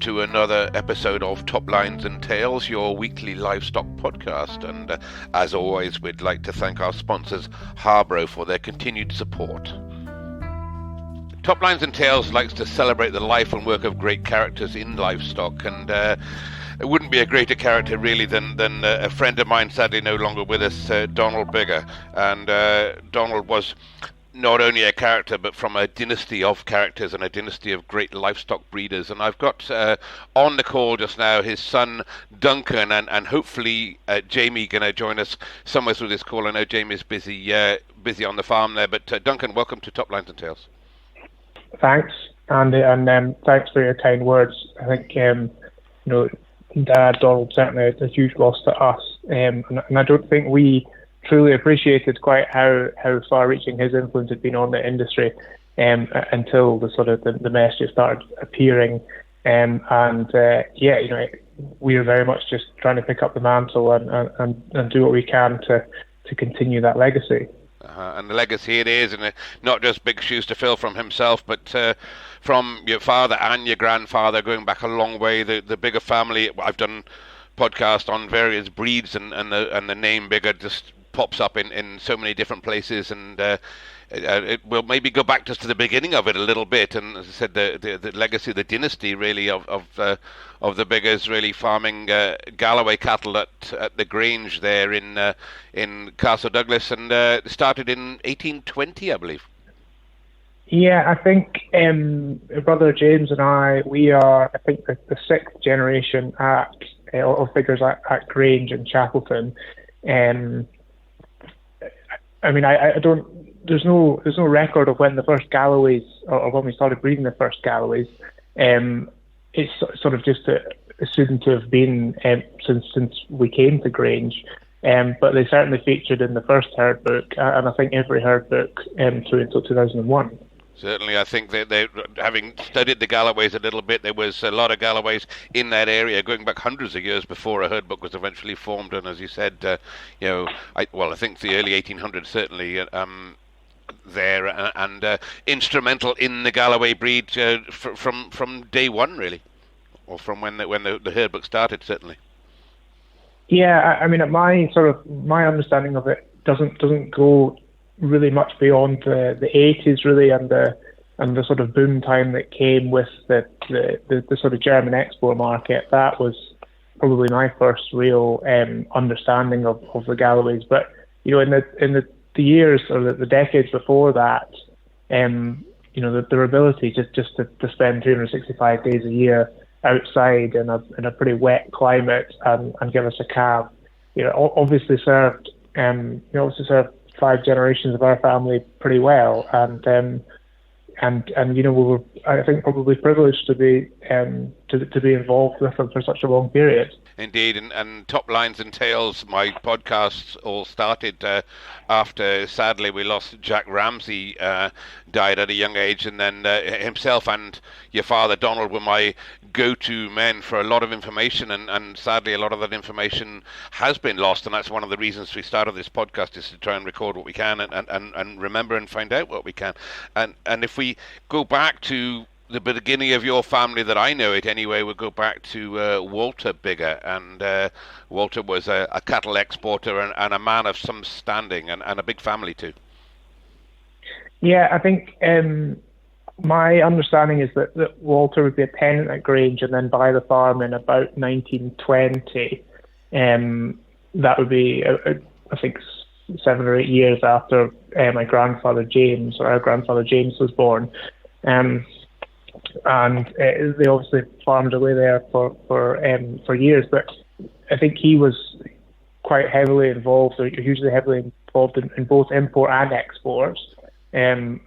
to another episode of Top Lines and Tails, your weekly livestock podcast. And as always, we'd like to thank our sponsors, Harbro, for their continued support. Top Lines and Tails likes to celebrate the life and work of great characters in livestock, and it wouldn't be a greater character really than a friend of mine, sadly no longer with us, Donald Biggar. And Donald was not only a character, but from a dynasty of characters and a dynasty of great livestock breeders. And I've got on the call just now his son Duncan, and hopefully Jamie going to join us somewhere through this call. I know Jamie's busy on the farm there, but Duncan, welcome to Top Lines and Tails. Thanks, Andy, and thanks for your kind words. I think Dad, Donald, certainly a huge loss to us, and I don't think we truly appreciated quite how far-reaching his influence had been on the industry until the mess just started appearing, we are very much just trying to pick up the mantle and do what we can to continue that legacy. And the legacy it is, and not just big shoes to fill from himself, but from your father and your grandfather, going back a long way. The Biggar family. I've done podcasts on various breeds, and the name Biggar just pops up in so many different places, and it will maybe go back just to the beginning of it a little bit. And as I said, the legacy, the dynasty really of the Biggars, really farming Galloway cattle at the Grange there in Castle Douglas, and started in 1820, I believe. Yeah, I think brother James and we are, I think, the sixth generation of Biggars at Grange in Chapelton. I don't. There's no record of when the first Galloways or when we started breeding the first Galloways. It's sort of just assumed to have been since we came to Grange. But they certainly featured in the first herd book, and I think every herd book through until 2001. Certainly, I think they having studied the Galloways a little bit, there was a lot of Galloways in that area going back hundreds of years before a herd book was eventually formed. And as you said, I think the early 1800s certainly there, and instrumental in the Galloway breed from day one, really, or from when the herd book started, certainly. Yeah, my understanding of it doesn't go really much beyond the 80s, really, and the sort of boom time that came with the sort of German export market. That was probably my first real understanding of the Galloways. But in the years or the decades before that, their ability just to spend 365 days a year outside in a pretty wet climate and give us a calf, obviously served 5 generations of our family pretty well, and we were, I think, probably privileged to be involved with them for such a long period. Indeed, and Top Lines and Tails, my podcasts all started after, sadly, we lost Jack Ramsey, died at a young age, and then himself and your father, Donald, were my go-to men for a lot of information, and sadly a lot of that information has been lost, and that's one of the reasons we started this podcast, is to try and record what we can and remember and find out what we can. And if we go back to the beginning of your family, that I know it anyway, we'll go back to Walter Biggar, and Walter was a cattle exporter and a man of some standing, and a big family too. Yeah, I think my understanding is that Walter would be a tenant at Grange and then buy the farm in about 1920. That would be, I think, 7 or 8 years after my grandfather James, or our grandfather James, was born. And they obviously farmed away there for years. But I think he was quite heavily involved, or hugely heavily involved in both import and exports, and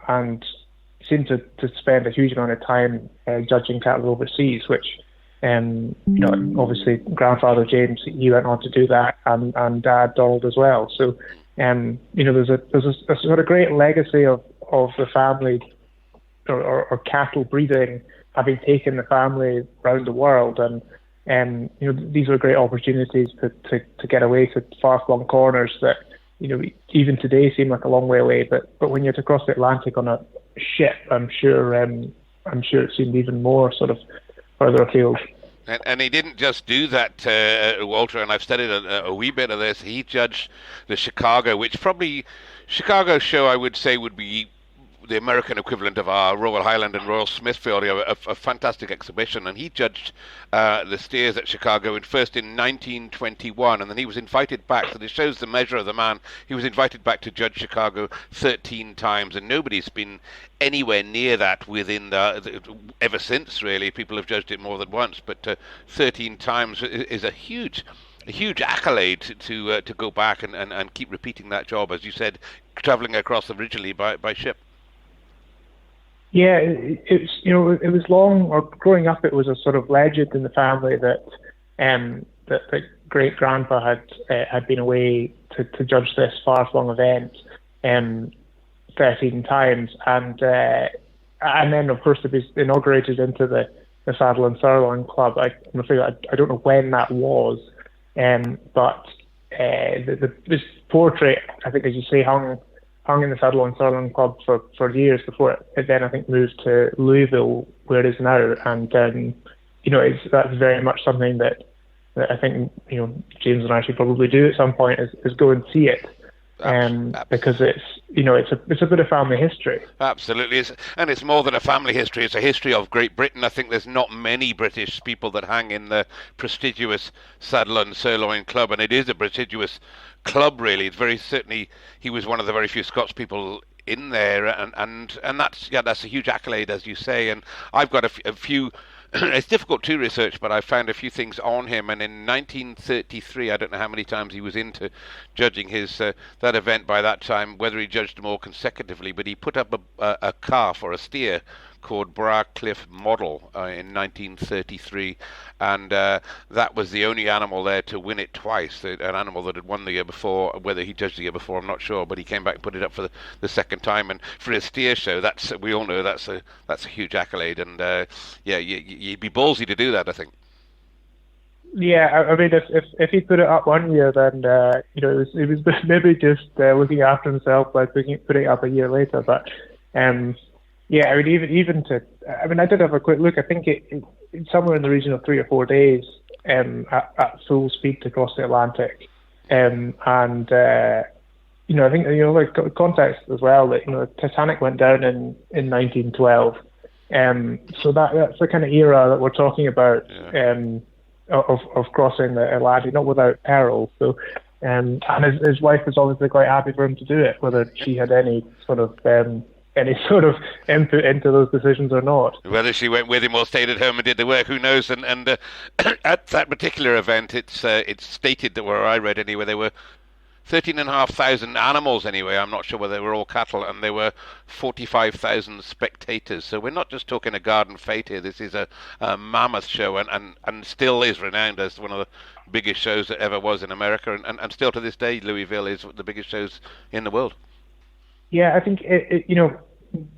seemed to spend a huge amount of time judging cattle overseas, which, obviously grandfather James, he went on to do that, and Dad Donald as well. So, there's a sort of great legacy of the family or cattle breeding having taken the family around the world, and these were great opportunities to get away to far-flung corners that even today seem like a long way away, but when you're to cross the Atlantic on a ship, I'm sure it seemed even more sort of further afield. And he didn't just do that, Walter, and I've studied a wee bit of this. He judged the Chicago, which probably, Chicago show I would say would be the American equivalent of our Royal Highland and Royal Smithfield, a fantastic exhibition. And he judged the steers at Chicago first in 1921, and then he was invited back. So this shows the measure of the man. He was invited back to judge Chicago 13 times, and nobody's been anywhere near that within ever since. Really, people have judged it more than once, but 13 times is a huge accolade to go back and keep repeating that job, as you said, traveling across originally by ship. Yeah, it's it was long, or growing up, it was a sort of legend in the family that that great grandpa had been away to judge this far-flung event 13 times, and then of course it was inaugurated into the Saddle and Sirloin Club. I'm afraid I don't know when that was, but this portrait, I think, as you say, hung in the Saddle and Sirloin Club for years before it then, I think, moved to Louisville, where it is now. And that's very much something that I think James and I should probably do at some point, is go and see it, because it's a bit of family history. Absolutely, and it's more than a family history. It's a history of Great Britain. I think there's not many British people that hang in the prestigious Saddle and Sirloin Club, and it is a prestigious club, really. It's very certainly, he was one of the very few Scots people in there, and that's a huge accolade, as you say. And I've got a few. It's difficult to research, but I found a few things on him. And in 1933, I don't know how many times he was into judging his that event by that time, whether he judged them all consecutively, but he put up a calf or a steer called Bracliff Model in 1933, and that was the only animal there to win it twice. An animal that had won the year before. Whether he judged the year before, I'm not sure, but he came back and put it up for the second time. And for a steer show, we all know that's a huge accolade. And you'd be ballsy to do that, I think. Yeah, I mean, if he put it up one year, then it was maybe just looking after himself by putting it up a year later. But yeah, I mean, even to, I mean, I did have a quick look. I think it's somewhere in the region of 3 or 4 days at full speed to cross the Atlantic, and I think like context as well that Titanic went down in 1912, so that's the kind of era that we're talking about. Yeah. Of crossing the Atlantic, not without peril. So, and his wife was obviously quite happy for him to do it, whether she had any sort of input into those decisions or not. Whether she went with him or stayed at home and did the work, who knows? And at that particular event, it's stated that, where I read anyway, there were 13,500 animals anyway. I'm not sure whether they were all cattle, and there were 45,000 spectators. So we're not just talking a garden fete here. This is a mammoth show, and still is renowned as one of the biggest shows that ever was in America, and still to this day, Louisville is the biggest shows in the world. Yeah, I think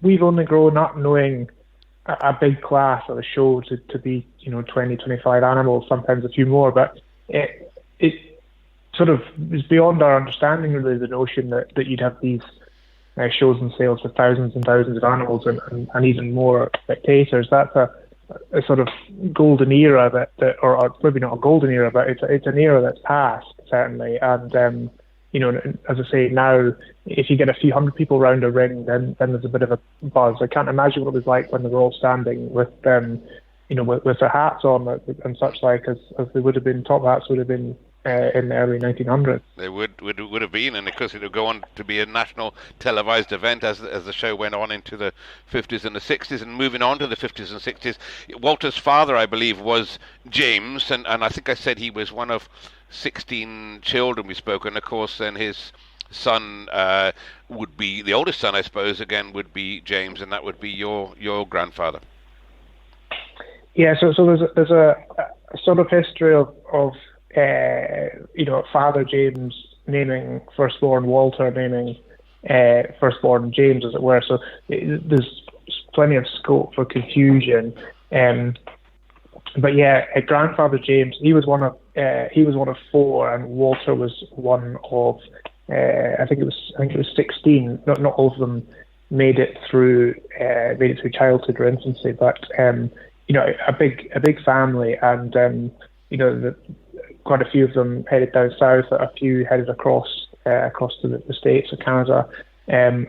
we've only grown up knowing a big class of a show to be 20, 25 animals, sometimes a few more, but it sort of is beyond our understanding, really, the notion that you'd have these shows and sales with thousands and thousands of animals and even more spectators. That's a sort of golden era or maybe not a golden era, but it's an era that's passed, certainly. And as I say, now if you get a few hundred people around a ring, then there's a bit of a buzz. I can't imagine what it was like when they were all standing with with their hats on and such like, as they would have been. Top hats would have been in the early 1900s. They would have been, and of course it would go on to be a national televised event as the show went on into the 50s and the 60s, and moving on to the 50s and 60s. Walter's father, I believe, was James, and I think I said he was one of 16 children we spoke, and of course then his son would be, the oldest son I suppose, again would be James, and that would be your grandfather. Yeah, so there's a sort of history of Father James naming firstborn Walter, naming firstborn James, as it were. So there's plenty of scope for confusion. But yeah, grandfather James, he was one of 4, and Walter was one of I think it was 16. Not all of them made it through childhood or infancy, but a big family, and quite a few of them headed down south, a few headed across to the States or Canada, and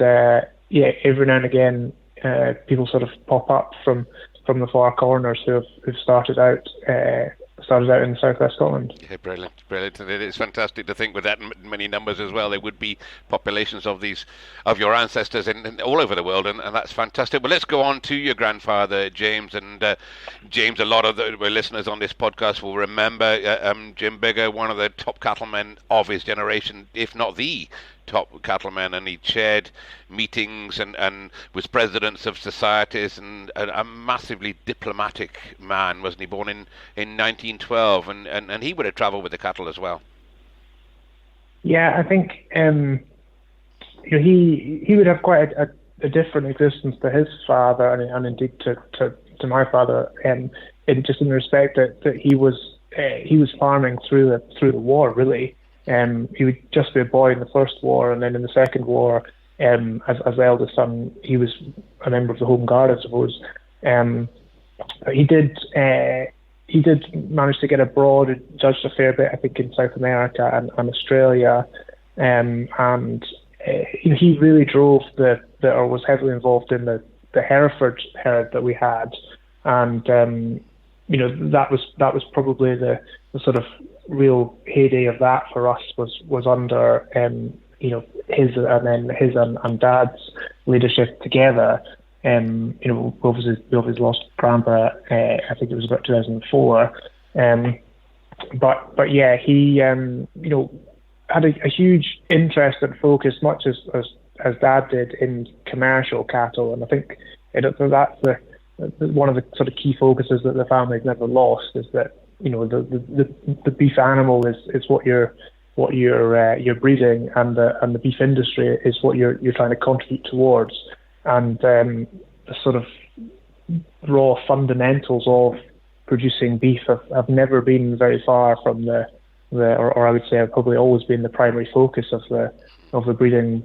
every now and again people sort of pop up from the far corners who've started out in southwest Scotland. Yeah, brilliant. And it is fantastic to think with that many numbers as well, there would be populations of your ancestors in all over the world, and that's fantastic. Well, let's go on to your grandfather, James. And James, a lot of the listeners on this podcast will remember Jim Biggar, one of the top cattlemen of his generation, if not the top cattleman, and he chaired meetings and was presidents of societies, and a massively diplomatic man, wasn't he? Born in 1912, and he would have travelled with the cattle as well. Yeah, I think he would have quite a different existence to his father, and indeed to my father, in just in the respect that he was farming through the war, really. He would just be a boy in the First War, and then in the Second War, as the eldest son, he was a member of the Home Guard, I suppose. But he did manage to get abroad and judged a fair bit, I think, in South America and Australia, and he really drove or was heavily involved in the Hereford herd that we had, and that was probably the sort of real heyday of that for us was under his and Dad's leadership together. We obviously lost Grandpa. I think it was about 2004. But yeah, he had a huge interest and focus, much as Dad did, in commercial cattle, and I think that's one of the sort of key focuses that the family's never lost, is that the beef animal is what you're breeding, and the beef industry is what you're trying to contribute towards, and the sort of raw fundamentals of producing beef have never been very far from or I would say have probably always been the primary focus of the breeding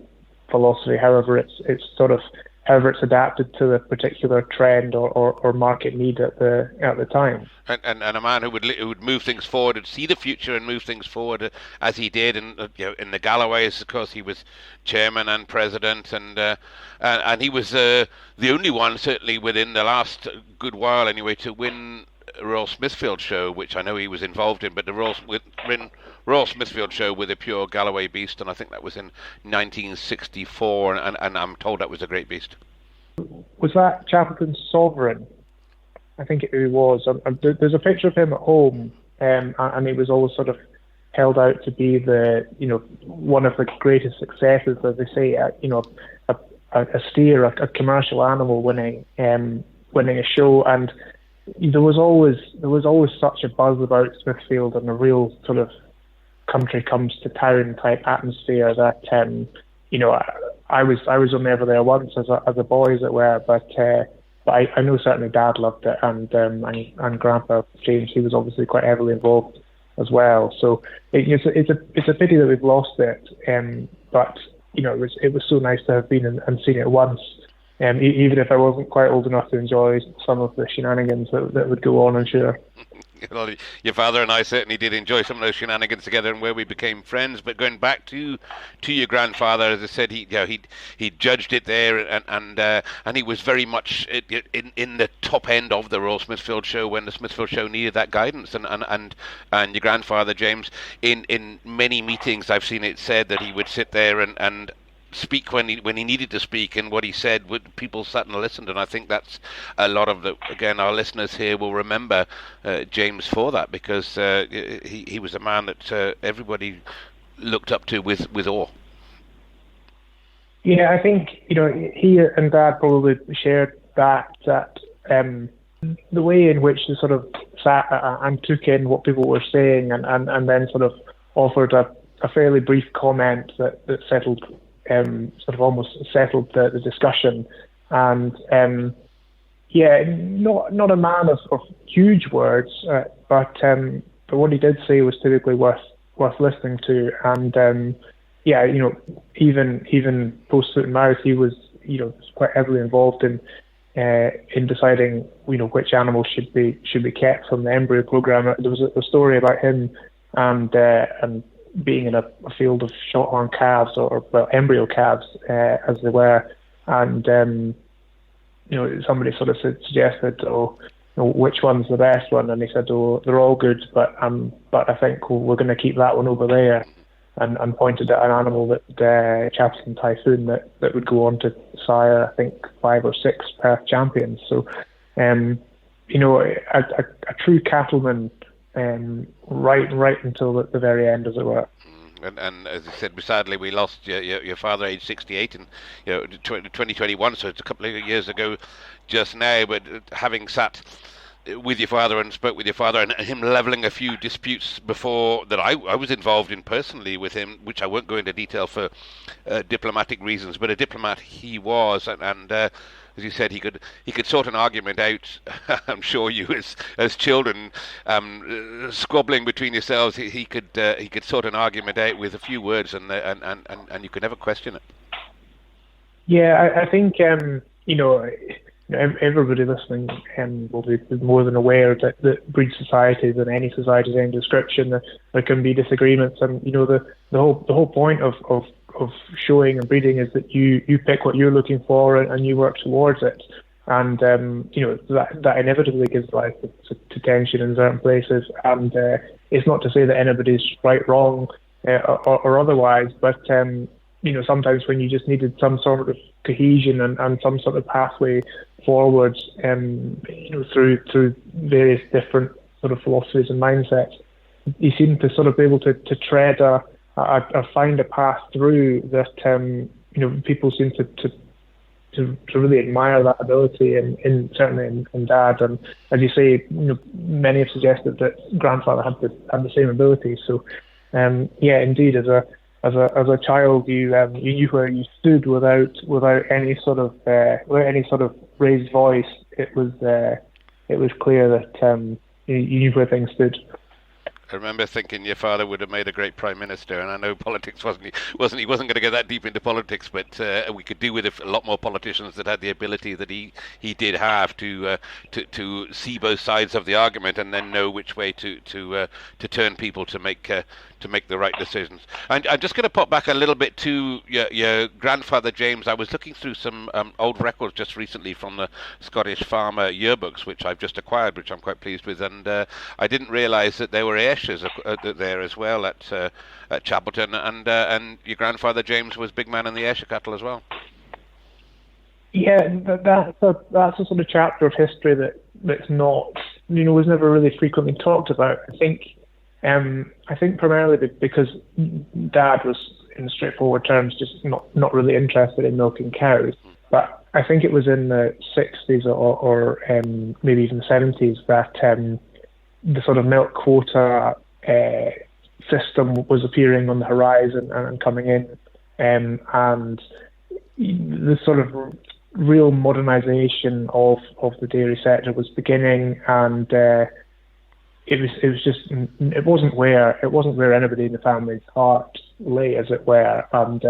philosophy. However, it's adapted to the particular trend or market need at the time. And a man who would move things forward and see the future and move things forward as he did, and in the Galloways, of course, he was chairman and president, and he was the only one, certainly within the last good while anyway, to win Royal Smithfield Show, which I know he was involved in, but the Royal Smithfield Show with a pure Galloway beast, and I think that was in 1964, and I'm told that was a great beast. Was that Chapelton's Sovereign? I think it was. There's a picture of him at home, and he was always sort of held out to be one of the greatest successes, as they say, a steer, a commercial animal winning a show, and there was always such a buzz about Smithfield and a real sort of country comes to town type atmosphere that I was only ever there once as a boy, as it were, but I know certainly Dad loved it, and Grandpa James, he was obviously quite heavily involved as well. So it's a pity that we've lost it, but it was so nice to have been and seen it once. Even if I wasn't quite old enough to enjoy some of the shenanigans that would go on, I'm sure. Well, your father and I certainly did enjoy some of those shenanigans together, and where we became friends. But going back to your grandfather, as I said, he judged it there, and he was very much in the top end of the Royal Smithfield Show when the Smithfield Show needed that guidance. And your grandfather James, in many meetings, I've seen it said that he would sit there and speak when he needed to speak, and what he said, people sat and listened, and I think that's a lot of our listeners here will remember James for that, because he was a man that everybody looked up to with awe. Yeah, I think he and Dad probably shared that the way in which they sort of sat and took in what people were saying, and then sort of offered a fairly brief comment that settled sort of almost settled the discussion, and not a man of huge words, but what he did say was typically worth listening to, and even post foot and mouth, he was quite heavily involved in in deciding, which animals should be kept from the embryo program. There was a story about him and being in a field of shorthorn calves or embryo calves as they were, and somebody sort of suggested, which one's the best one, and he said, they're all good, but I think we're going to keep that one over there. And pointed at an animal that Chappleton Typhoon that would go on to sire, I think, 5 or 6 Perth champions. So, a true cattleman, right until the very end, as it were. And as I said, sadly, we lost your father, age 68, in 2021. So it's a couple of years ago, just now. But having sat with your father and spoke with your father, and him levelling a few disputes before that I was involved in personally with him, which I won't go into detail for diplomatic reasons, but a diplomat he was, and as you said, he could sort an argument out. I'm sure you as children squabbling between yourselves, he could sort an argument out with a few words, and you could never question it. Yeah, I think everybody listening will be more than aware that breed societies and any society of any description, there can be disagreements, and the whole point of showing and breeding is that you pick what you're looking for and you work towards it, and that inevitably gives rise to tension in certain places, and it's not to say that anybody's right, wrong, or otherwise, but sometimes when you just needed some sort of cohesion and some sort of pathway forwards, through various different sort of philosophies and mindsets, you seem to sort of be able to tread or find a path through that. People seem to really admire that ability, and certainly in Dad. And as you say, many have suggested that grandfather had the same ability. So, indeed, as a child, you knew where you stood without any sort of raised voice. It was clear that you knew where things stood. I remember thinking your father would have made a great prime minister, and I know politics he wasn't going to get that deep into politics, but we could do with a lot more politicians that had the ability that he did have to see both sides of the argument and then know which way to turn people to make the right decisions. And I'm just going to pop back a little bit to your grandfather James. I was looking through some old records just recently from the Scottish Farmer yearbooks, which I've just acquired, which I'm quite pleased with, and I didn't realise that there were Ayrshires there as well at Chappleton, and your grandfather James was big man in the Ayrshire cattle as well. Yeah, that's a sort of chapter of history that's not, was never really frequently talked about. I think primarily because Dad was, in straightforward terms, just not really interested in milking cows. But I think it was in the 60s or maybe even the 70s that the sort of milk quota system was appearing on the horizon and coming in, and the sort of real modernisation of the dairy sector was beginning, and it wasn't where anybody in the family's heart lay, as it were, and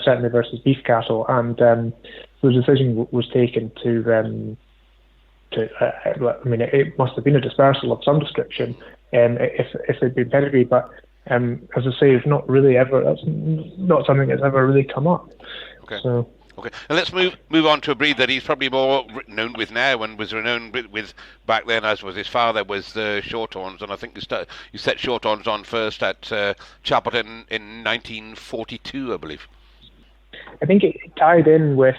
certainly versus beef cattle, and the decision was taken to it must have been a dispersal of some description, if they'd been pedigree, but as I say, it's not really ever. That's not something that's ever really come up. Okay. So. Okay, and let's move on to a breed that he's probably more known with now and was renowned with back then, as was his father, was the Shorthorns. And I think you set Shorthorns on first at Chappleton in 1942, I believe. I think it tied in with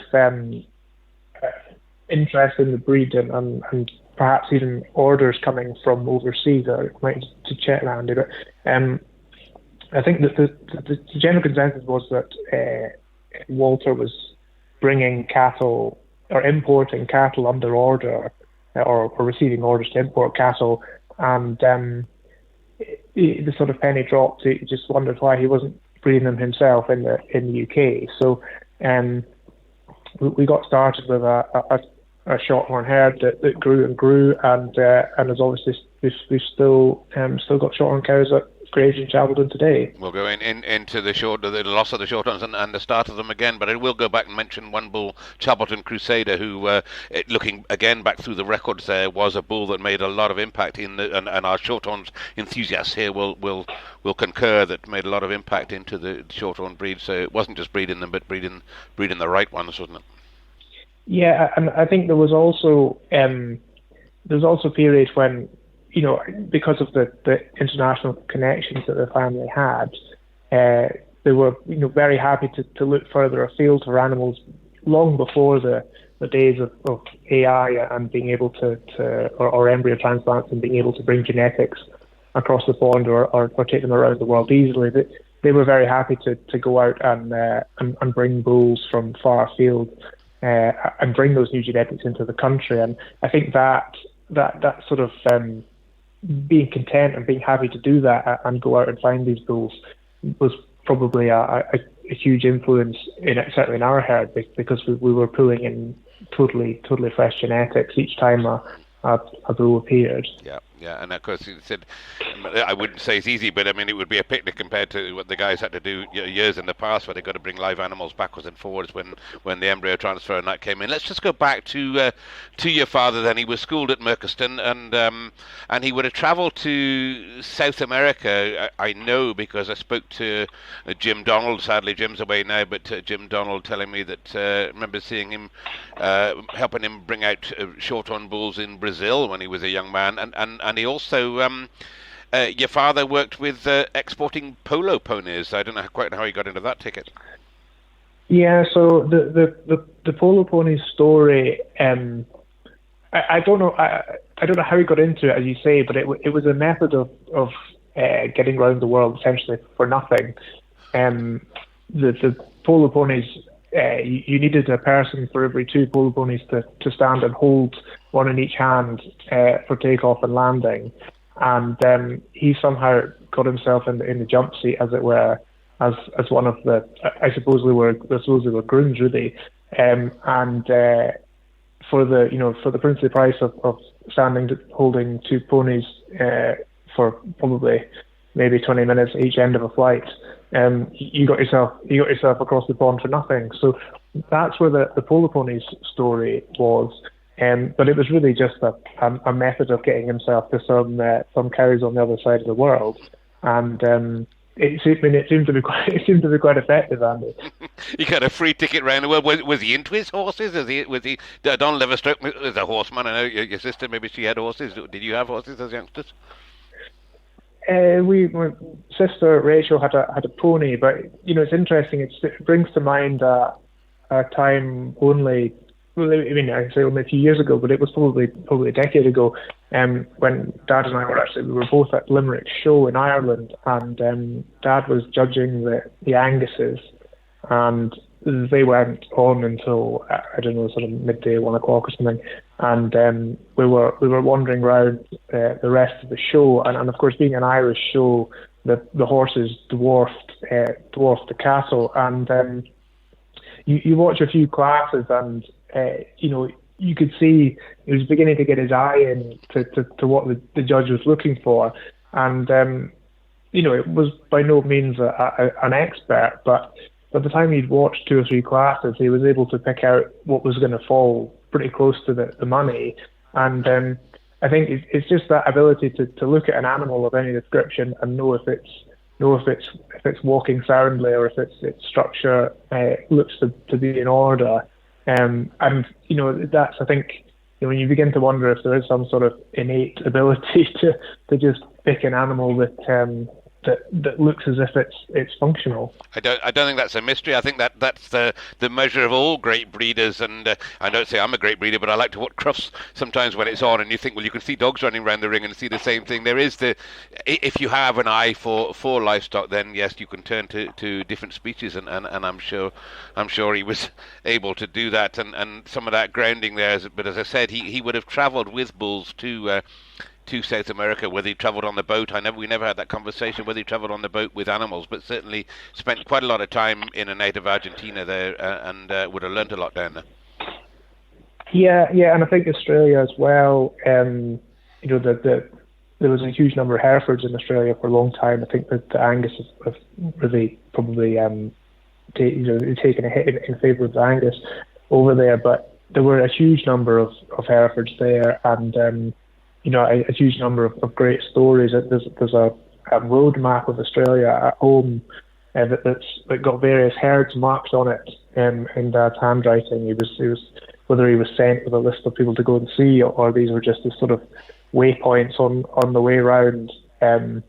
interest in the breed and perhaps even orders coming from overseas. I might need to check that, Andy, but I think that the general consensus was that Walter was bringing cattle or importing cattle under order, or receiving orders to import cattle, and the sort of penny dropped. He just wondered why he wasn't breeding them himself in the UK. So we got started with a shorthorn herd that grew and grew, and as obviously we've still got shorthorn cows at grazing Chapelton today. We'll go into the loss of the Shorthorns and the start of them again, but I will go back and mention one bull, Chapelton Crusader, who, looking again back through the records, there was a bull that made a lot of impact and our Shorthorns enthusiasts here will concur that made a lot of impact into the Shorthorn breed. So it wasn't just breeding them, but breeding the right ones, wasn't it? Yeah, and I think there was also periods when, because of the international connections that the family had, they were very happy to look further afield for animals long before the days of AI and being able or embryo transplants and being able to bring genetics across the pond or take them around the world easily. They were very happy to go out and bring bulls from far afield and bring those new genetics into the country. And I think that sort of being content and being happy to do that and go out and find these bulls was probably a huge influence certainly in our herd, because we were pulling in totally fresh genetics each time a bull appeared. Yeah, and of course, he said, I wouldn't say it's easy, but I mean, it would be a picnic compared to what the guys had to do years in the past, where they got to bring live animals backwards and forwards when the embryo transfer and that came in. Let's just go back to your father. Then he was schooled at Mercoston, and he would have travelled to South America. I know because I spoke to Jim Donald. Sadly, Jim's away now, but Jim Donald telling me that remember seeing him helping him bring out Shorthorn bulls in Brazil when he was a young man, and he also, your father worked with exporting polo ponies. I don't know quite how he got into that ticket. Yeah, so the polo pony story, I don't know how he got into it, as you say, but it was a method of getting around the world essentially for nothing. The polo ponies, you needed a person for every 2 polo ponies to stand and hold one in each hand for takeoff and landing, and he somehow got himself in the jump seat, as it were, as one of the I suppose they were grooms really, and for the princely price of standing holding 2 ponies for probably maybe 20 minutes at each end of a flight, you got yourself across the pond for nothing. So that's where the polo ponies story was. But it was really just a method of getting himself to some cows on the other side of the world, and it seemed to be quite effective, Andy. He got a free ticket round the world. Was he into his horses? Was he? Don Livestock was a horseman. I know your sister, maybe she had horses. Did you have horses as youngsters? My sister Rachel had a pony, but it's interesting. It brings to mind a time only. Well, I mean, I say only a few years ago, but it was probably a decade ago, when Dad and I we were both at Limerick Show in Ireland, and Dad was judging the Anguses, and they went on until I don't know, sort of midday, 1 o'clock or something, and we were wandering around the rest of the show, and of course, being an Irish show, the horses dwarfed the cattle, and you watch a few classes and. You could see he was beginning to get his eye in to what the judge was looking for, and it was by no means an expert, but by the time he'd watched 2 or 3 classes, he was able to pick out what was going to fall pretty close to the money, and I think it's just that ability to look at an animal of any description and know if it's walking soundly or if its structure looks to be in order. And that's, I think, when you begin to wonder if there is some sort of innate ability to just pick an animal that looks as if it's functional. I don't think that's a mystery. I think that's the measure of all great breeders, and I don't say I'm a great breeder, but I like to watch crufts sometimes when it's on, and you think, well, you can see dogs running around the ring and see the same thing. There is if you have an eye for livestock, then yes, you can turn to different species, and I'm sure he was able to do that, and some of that grounding there. But as I said, he would have travelled with bulls to South America, whether he travelled on the boat. We never had that conversation whether he travelled on the boat with animals, but certainly spent quite a lot of time in a native Argentina there, and would have learnt a lot down there. Yeah, and I think Australia as well. The there was a huge number of Herefords in Australia for a long time. I think that the Angus have really probably taken a hit in favour of the Angus over there, but there were a huge number of Herefords there, and a huge number of great stories. There's a road map of Australia at home that got various herds marked on it in Dad's handwriting. He was whether he was sent with a list of people to go and see, or these were just the sort of waypoints on the way round. The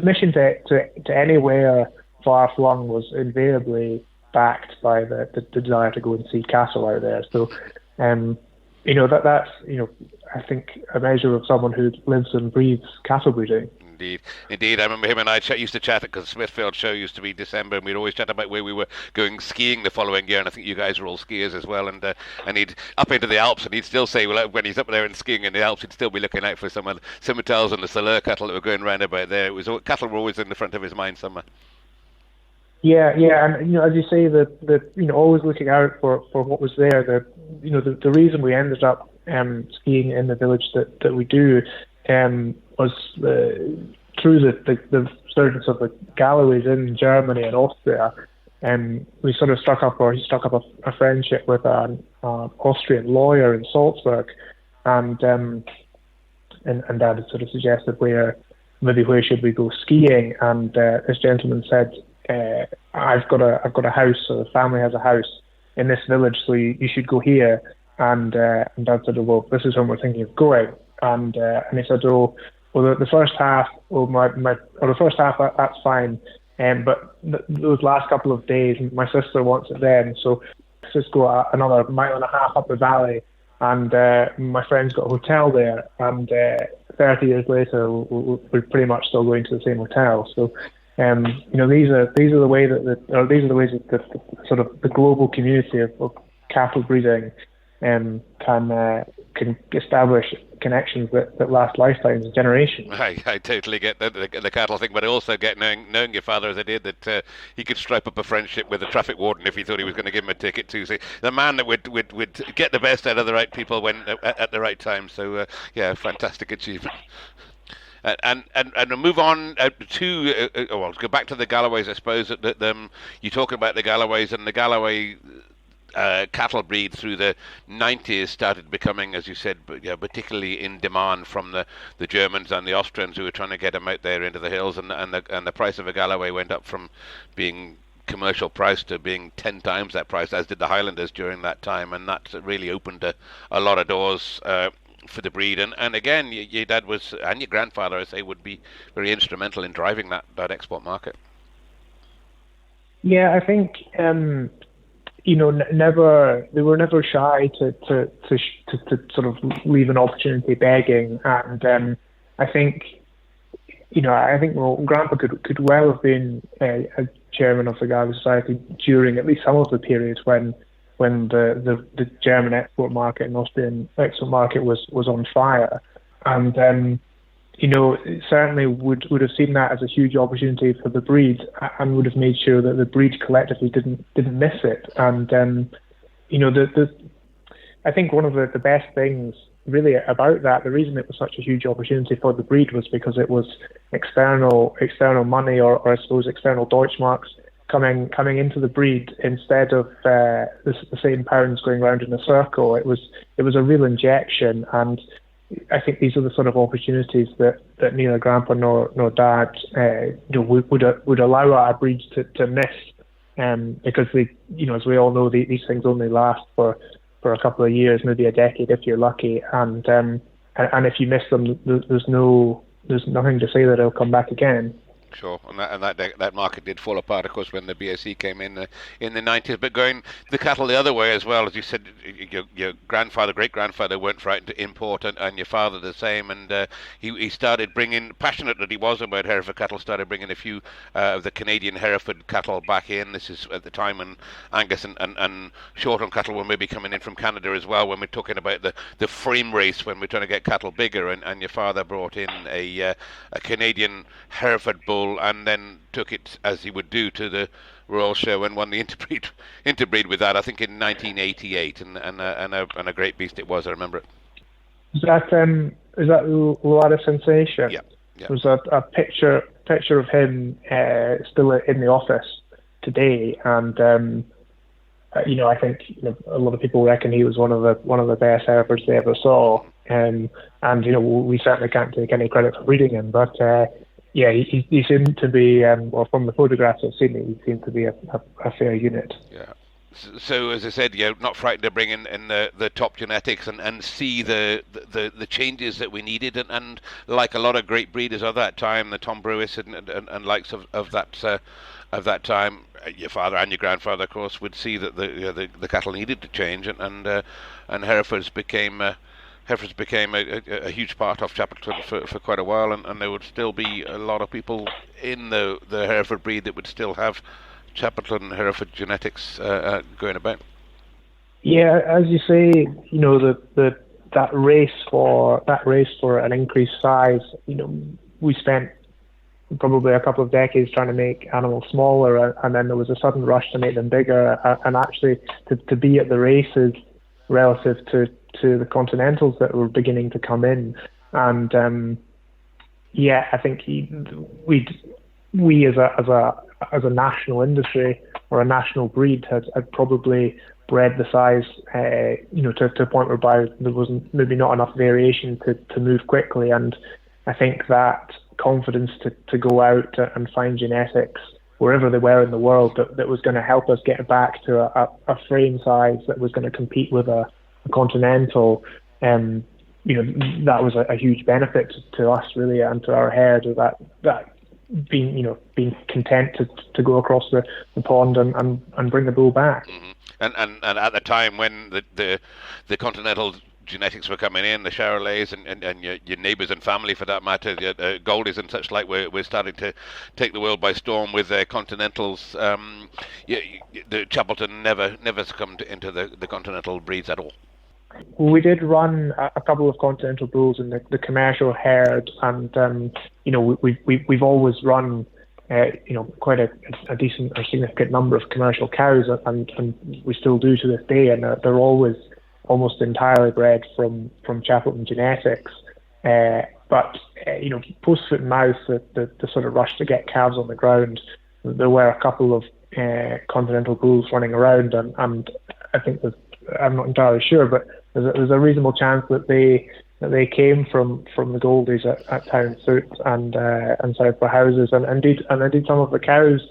mission to anywhere far flung was invariably backed by the desire to go and see cattle out there. So, that's I think a measure of someone who lives and breathes cattle breeding. Indeed. I remember him and I used to chat, because Smithfield show used to be December, and we'd always chat about where we were going skiing the following year. And I think you guys were all skiers as well. And he'd up into the Alps, and he'd still say, well, when he's up there and skiing in the Alps, he'd still be looking out for some of the Simmentals and the Salur cattle that were going round about there. Cattle were always in the front of his mind somewhere. Yeah, and as you say, that always looking out for what was there. The reason we ended up skiing in the village that we do was through the surgence of the Galloways in Germany and Austria. We sort of struck up a friendship with an Austrian lawyer in Salzburg, and Dad had sort of suggested where should we go skiing, and this gentleman said, I've got a house, so the family has a house in this village, so you should go here. And Dad said, well, this is when we're thinking of going. And he said, the first half, the first half, that's fine. But those last couple of days, my sister wants it then, so let's just go another 1.5 miles up the valley. And my friend's got a hotel there, and 30 years later, we're pretty much still going to the same hotel. So, these are the ways that sort of the global community of cattle breeding can establish connections that last lifetimes and generations. I totally get the cattle thing, but I also get knowing your father as I did, that he could stripe up a friendship with a traffic warden if he thought he was going to give him a ticket too. So the man that would get the best out of the right people when at the right time. So fantastic achievement. And move on to go back to the Galloways. I suppose that you talk about the Galloways, and the Galloway cattle breed through the 90s started becoming, as you said, particularly in demand from the Germans and the Austrians, who were trying to get them out there into the hills, and the price of a Galloway went up from being commercial price to being 10 times that price, as did the Highlanders during that time, and that really opened a lot of doors for the breed. And again, your dad was, and your grandfather, I say, would be very instrumental in driving that export market. Yeah, I think they were never shy to sort of leave an opportunity begging, and I think Grandpa could well have been a chairman of the Galloway Society during at least some of the periods when the German export market and Austrian export market was on fire, and certainly would have seen that as a huge opportunity for the breed, and would have made sure that the breed collectively didn't miss it. And I think one of the best things really about that, the reason it was such a huge opportunity for the breed, was because it was external money, or I suppose external Deutschmarks coming into the breed instead of the same pounds going round in a circle. It was a real injection, and I think these are the sort of opportunities that neither Grandpa nor Dad would allow our breeds to miss, because they, as we all know, these things only last for a couple of years, maybe a decade if you're lucky, and if you miss them, there's nothing to say that they'll come back again. Sure, and that market did fall apart, of course, when the BAC came in the 90s. But going the cattle the other way as well, as you said, your grandfather, great-grandfather weren't frightened to import, and your father the same. And he started bringing, passionate that he was about Hereford cattle, started bringing a few of the Canadian Hereford cattle back in. This is at the time when Angus and Shorthorn cattle were maybe coming in from Canada as well, when we're talking about the frame race, when we're trying to get cattle bigger. And your father brought in a Canadian Hereford bull, and then took it, as he would do, to the Royal Show and won the interbreed with that, I think in 1988, and a great beast it was. I remember it. That Luada Sensation? Yeah. There was a picture of him still in the office today, and I think a lot of people reckon he was one of the best Herefords they ever saw, and we certainly can't take any credit for breeding him, but yeah, he seemed to be, well, from the photographs I've seen, he seemed to be a fair unit. Yeah. So, as I said, not frightened to bring in the top genetics and see the changes that we needed, and like a lot of great breeders of that time, the Tom Brewis and likes of that time, your father and your grandfather, of course, would see that the cattle needed to change, and Herefords became a huge part of Chapelton for quite a while, and there would still be a lot of people in the Hereford breed that would still have Chapelton Hereford genetics going about. Yeah, as you say, that race for an increased size. We spent probably a couple of decades trying to make animals smaller, and then there was a sudden rush to make them bigger, and actually to be at the races relative to the continentals that were beginning to come in, and I think we as a national industry or a national breed had probably bred the size to a point whereby there wasn't maybe not enough variation to move quickly, and I think that confidence to go out and find genetics wherever they were in the world that was going to help us get back to a frame size that was going to compete with a continental, that was a huge benefit to us really, and to our herd, that being content to go across the pond and bring the bull back. Mm-hmm. And at the time when the continental genetics were coming in, the Charolais and your neighbours and family, for that matter, Goldies and such like, we're starting to take the world by storm with their continentals. The Chapelton never succumbed into the continental breeds at all. We did run a couple of continental bulls in the commercial herd, and we've always run quite a decent or significant number of commercial cows, and we still do to this day, and they're always almost entirely bred from Chapelton genetics. But post foot and mouth, the sort of rush to get calves on the ground, there were a couple of continental bulls running around, and I think I'm not entirely sure, but there's a reasonable chance that they came from the Goldies at Town Foot and Southborough Houses, and indeed some of the cows.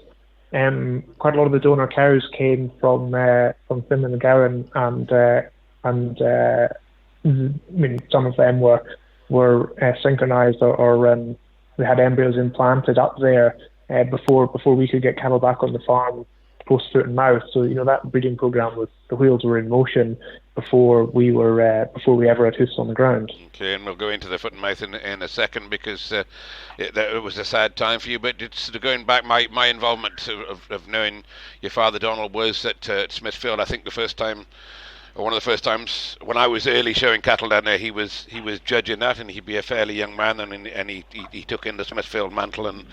Quite a lot of the donor cows came from Finn and Gowan, and some of them were synchronized or they had embryos implanted up there before we could get cattle back on the farm post foot and mouth. So that breeding program the wheels were in motion before we ever had hoofs on the ground. Okay, and we'll go into the foot and mouth in a second, because it was a sad time for you. But it's sort of going back, my involvement of knowing your father Donald was at Smithfield. I think one of the first times when I was early showing cattle down there, he was judging that, and he'd be a fairly young man, and he took in the Smithfield mantle, and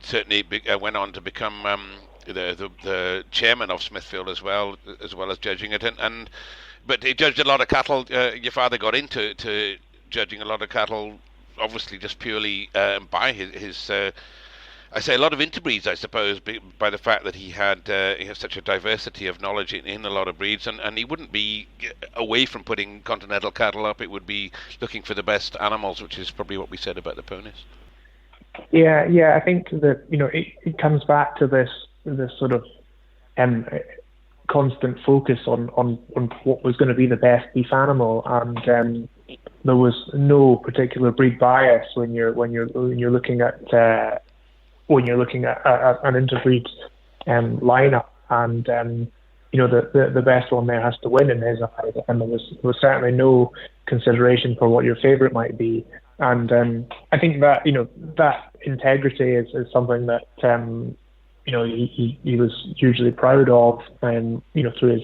certainly went on to become the chairman of Smithfield as well as judging it, but he judged a lot of cattle. Your father got into judging a lot of cattle, obviously just purely by his I say a lot of interbreeds, I suppose, by the fact that he had such a diversity of knowledge in a lot of breeds, and he wouldn't be away from putting continental cattle up. It would be looking for the best animals, which is probably what we said about the ponies. Yeah, I think that it comes back to this sort of constant focus on what was going to be the best beef animal, and there was no particular breed bias when you're looking at an interbreed lineup, and the best one there has to win in his eyes, and there was certainly no consideration for what your favourite might be, and I think that that integrity is something that he was hugely proud of, and through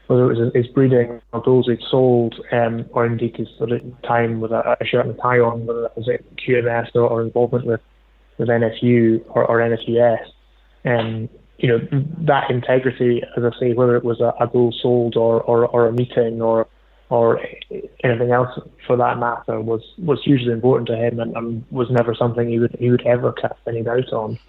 whether it was his breeding or those he'd sold, or indeed his sort of time with a shirt and a tie on, whether that was at QMS or involvement with NFU or NFUS, that integrity, as I say, whether it was a bull sold or a meeting or or anything else for that matter was hugely important to him, and was never something he would ever cast any doubt on.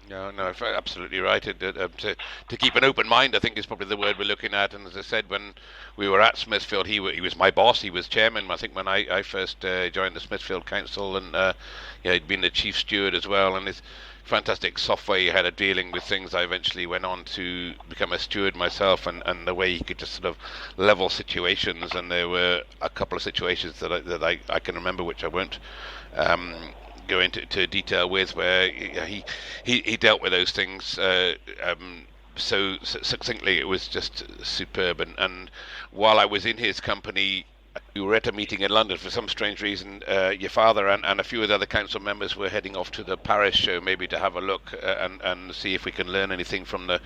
No, absolutely right. To keep an open mind, I think, is probably the word we're looking at. And as I said, when we were at Smithfield, he was my boss. He was chairman. I think when I first joined the Smithfield Council, and he'd been the chief steward as well. And his fantastic software he had of dealing with things. I eventually went on to become a steward myself, and the way he could just sort of level situations. And there were a couple of situations that I can remember, which I won't go into detail with, where he dealt with those things so succinctly. It was just superb. And while I was in his company, we were at a meeting in London. For some strange reason, your father and a few of the other council members were heading off to the Paris show, maybe to have a look and see if we can learn anything from the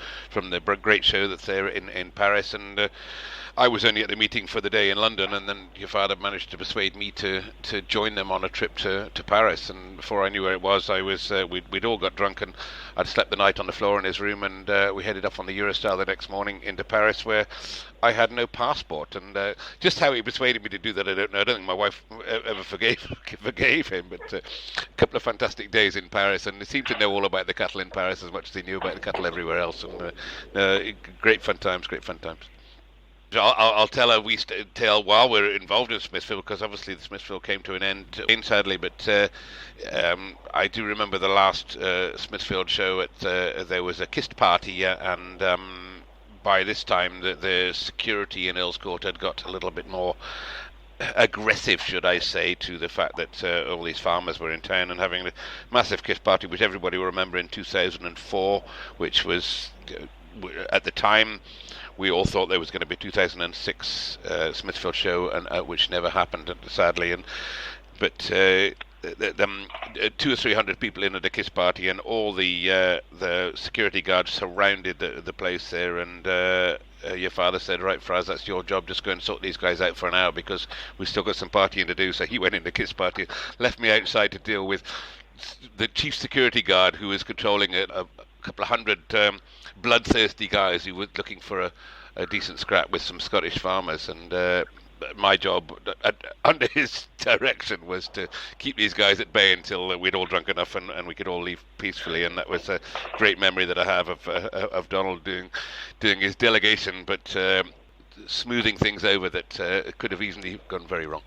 great show that's there in Paris. And I was only at the meeting for the day in London, and then your father managed to persuade me to join them on a trip to Paris. And before I knew where it was, we'd all got drunk, and I'd slept the night on the floor in his room, and we headed up on the Eurostar the next morning into Paris, where I had no passport. And just how he persuaded me to do that, I don't know. I don't think my wife ever forgave him, but a couple of fantastic days in Paris, and he seemed to know all about the cattle in Paris as much as he knew about the cattle everywhere else. And great fun times. I'll tell a wee tale while we're involved in Smithfield, because obviously the Smithfield came to an end sadly, but I do remember the last Smithfield show. There was a kist party, and by this time the security in Earl's Court had got a little bit more aggressive, should I say, to the fact that all these farmers were in town and having a massive kist party, which everybody will remember, in 2004, which was, at the time, we all thought there was going to be 2006 Smithfield show, and which never happened, sadly. But 200 or 300 people in at a kiss party, and all the security guards surrounded the place there. And your father said, "Right, Fraz, that's your job. Just go and sort these guys out for an hour, because we've still got some partying to do." So he went in the kiss party, left me outside to deal with the chief security guard, who was controlling a couple of hundred bloodthirsty guys who were looking for a decent scrap with some Scottish farmers. And my job under his direction was to keep these guys at bay until we'd all drunk enough and we could all leave peacefully. And that was a great memory that I have of Donald doing his delegation, but smoothing things over that could have easily gone very wrong.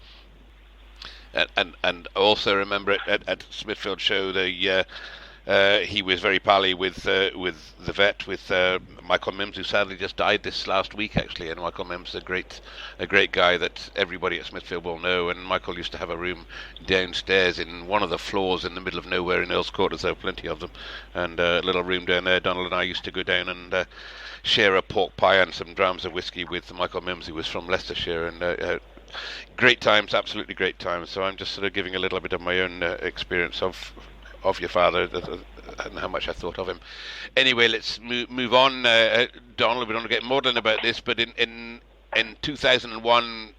And also remember at Smithfield Show, he was very pally with the vet, with Michael Mims, who sadly just died this last week, actually. And Michael Mims is a great guy that everybody at Smithfield will know. And Michael used to have a room downstairs in one of the floors in the middle of nowhere in Earl's Court, as there were plenty of them, and a little room down there. Donald and I used to go down and share a pork pie and some drams of whiskey with Michael Mims, who was from Leicestershire. And great times, absolutely great times. So I'm just sort of giving a little bit of my own experience of your father and how much I thought of him. Anyway, let's move on. Donald, we don't want to get maudlin about this, but in 2001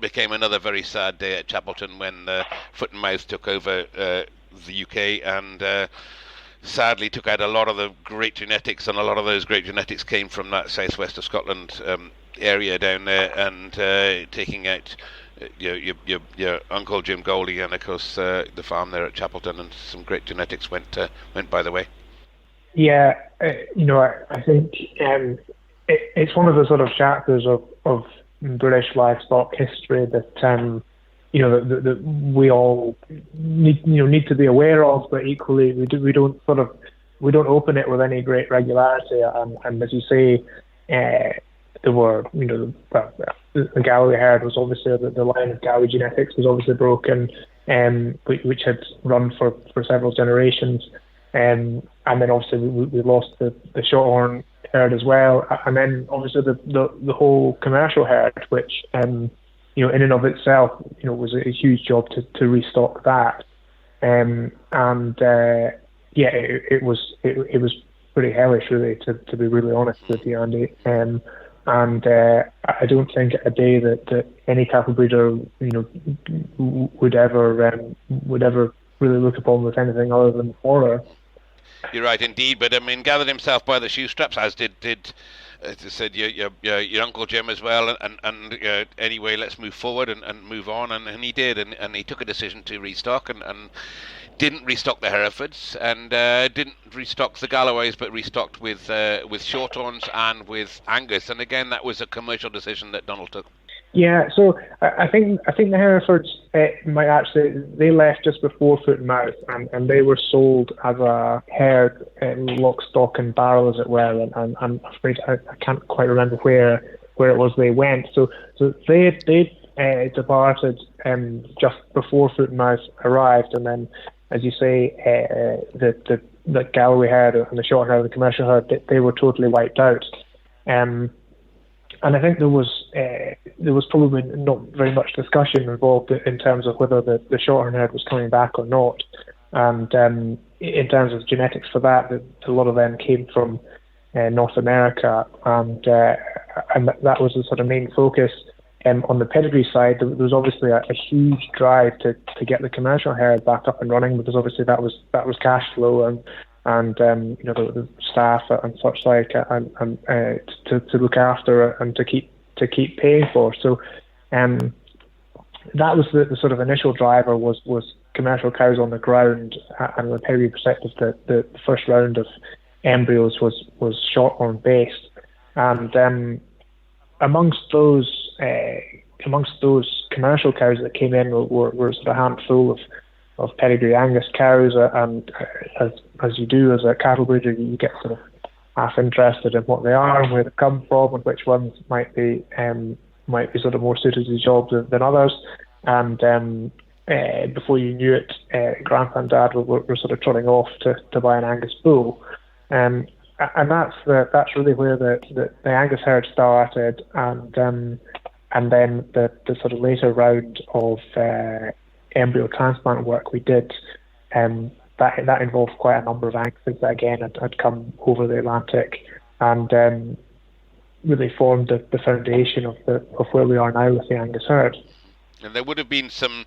became another very sad day at Chapelton when Foot and Mouth took over the UK, and sadly took out a lot of the great genetics, and a lot of those great genetics came from that southwest of Scotland area down there, and taking out your Uncle Jim Goldie, and of course the farm there at Chapelton, and some great genetics went by the way. Yeah, I think it's one of the sort of chapters of British livestock history that that we all need to be aware of, but equally we don't open it with any great regularity. And as you say, there were the Galloway herd was obviously the line of Galloway genetics was obviously broken, which had run for several generations, and then obviously we lost the Shorthorn herd as well, and then obviously the whole commercial herd, which in and of itself was a huge job to restock that, it was pretty hellish, really, to be really honest with you, Andy. And I don't think a day that any cattle breeder would ever really look upon with anything other than horror. You're right, indeed. But I mean, gathered himself by the shoestraps, as did said your Uncle Jim as well, and anyway, let's move forward and move on, and he did, and he took a decision to restock, and didn't restock the Herefords, and didn't restock the Galloways, but restocked with Shorthorns and with Angus, and again that was a commercial decision that Donald took. Yeah, so I think the Herefords might actually, they left just before Foot and Mouth, and they were sold as a herd, lock, stock and barrel, as it were, and I'm afraid I can't quite remember where it was they went. So they departed just before Foot and Mouth arrived, and then, as you say, the Galloway herd and the Shorthorn herd and the commercial herd, they were totally wiped out. And I think there was probably not very much discussion involved in terms of whether the Shorthorn herd was coming back or not. And in terms of genetics for that, a lot of them came from North America, and that was the sort of main focus. On the pedigree side, there was obviously a huge drive to get the commercial herd back up and running, because obviously that was cash flow and the staff and such like, and to look after and to keep paying for. So that was the sort of initial driver was commercial cows on the ground, and from a pedigree perspective, the first round of embryos was Shorthorn based, and amongst those commercial cows that came in were sort of a handful of pedigree Angus cows, and as you do as a cattle breeder, you get sort of half interested in what they are and where they come from, and which ones might be sort of more suited to the job than others. And before you knew it, Grandpa and Dad were sort of trotting off to buy an Angus bull, and that's really where the Angus herd started, and then the sort of later round of embryo transplant work we did, that involved quite a number of Anguses that again had come over the Atlantic, and really formed the foundation of where we are now with the Angus herd. And there would have been some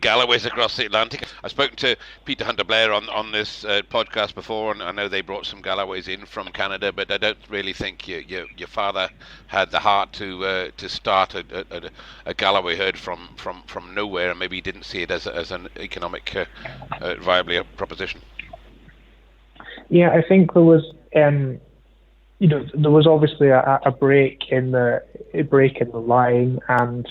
Galloways across the Atlantic. I've spoken to Peter Hunter Blair on this podcast before, and I know they brought some Galloways in from Canada, but I don't really think your father had the heart to start a Galloway herd from nowhere, and maybe he didn't see it as an economic viable proposition. Yeah, I think there was there was obviously a break in the line, and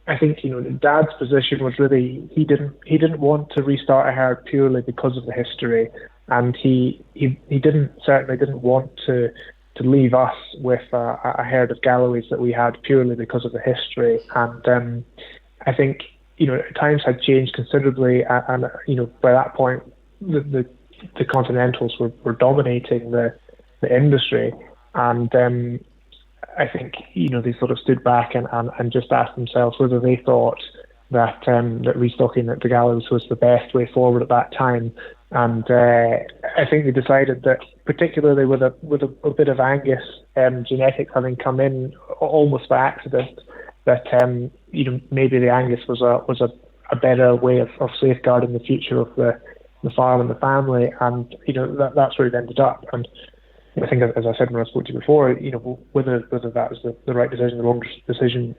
I think Dad's position was really he didn't want to restart a herd purely because of the history, and he certainly didn't want to leave us with a herd of Galloways that we had purely because of the history. And I think times had changed considerably, and by that point the Continentals were dominating the industry, and I think they sort of stood back and just asked themselves whether they thought that restocking the Galloways was the best way forward at that time. And I think they decided that, particularly with a bit of Angus genetics having come in almost by accident, that maybe the Angus was a better way of safeguarding the future of the farm and the family, and that's where it ended up. And I think, as I said when I spoke to you before, whether that was the right decision, the wrong decision,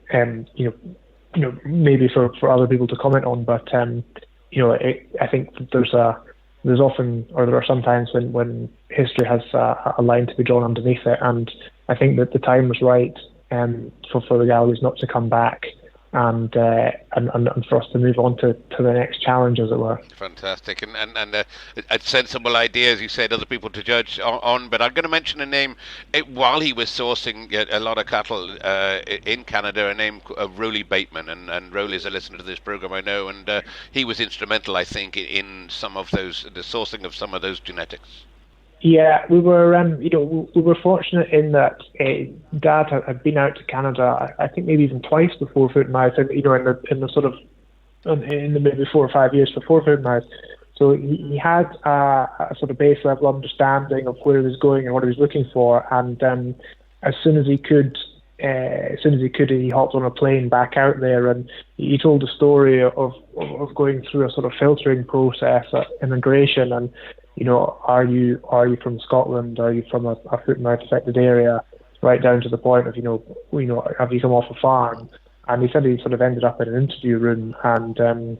maybe for other people to comment on. But I think there are some times when history has a line to be drawn underneath it, and I think that the time was right for the Galloways not to come back, and for us to move on to the next challenge, as it were. Fantastic, and a sensible idea, as you said, other people to judge on. But I'm going to mention a name. While he was sourcing a lot of cattle in Canada, a name of Rowley Bateman, and Rowley's a listener to this program, I know, and he was instrumental, I think, in some of the sourcing of some of those genetics. Yeah, we were fortunate in that Dad had been out to Canada, I think maybe even twice before Foot and Mouth, and in the maybe 4 or 5 years before Foot and Mouth. So he had a sort of base level understanding of where he was going and what he was looking for, and as soon as he could, he hopped on a plane back out there, and he told the story of going through a sort of filtering process at immigration, and are you from Scotland? Are you from a foot and mouth affected area? Right down to the point of, have you come off a farm? And he said he sort of ended up in an interview room and,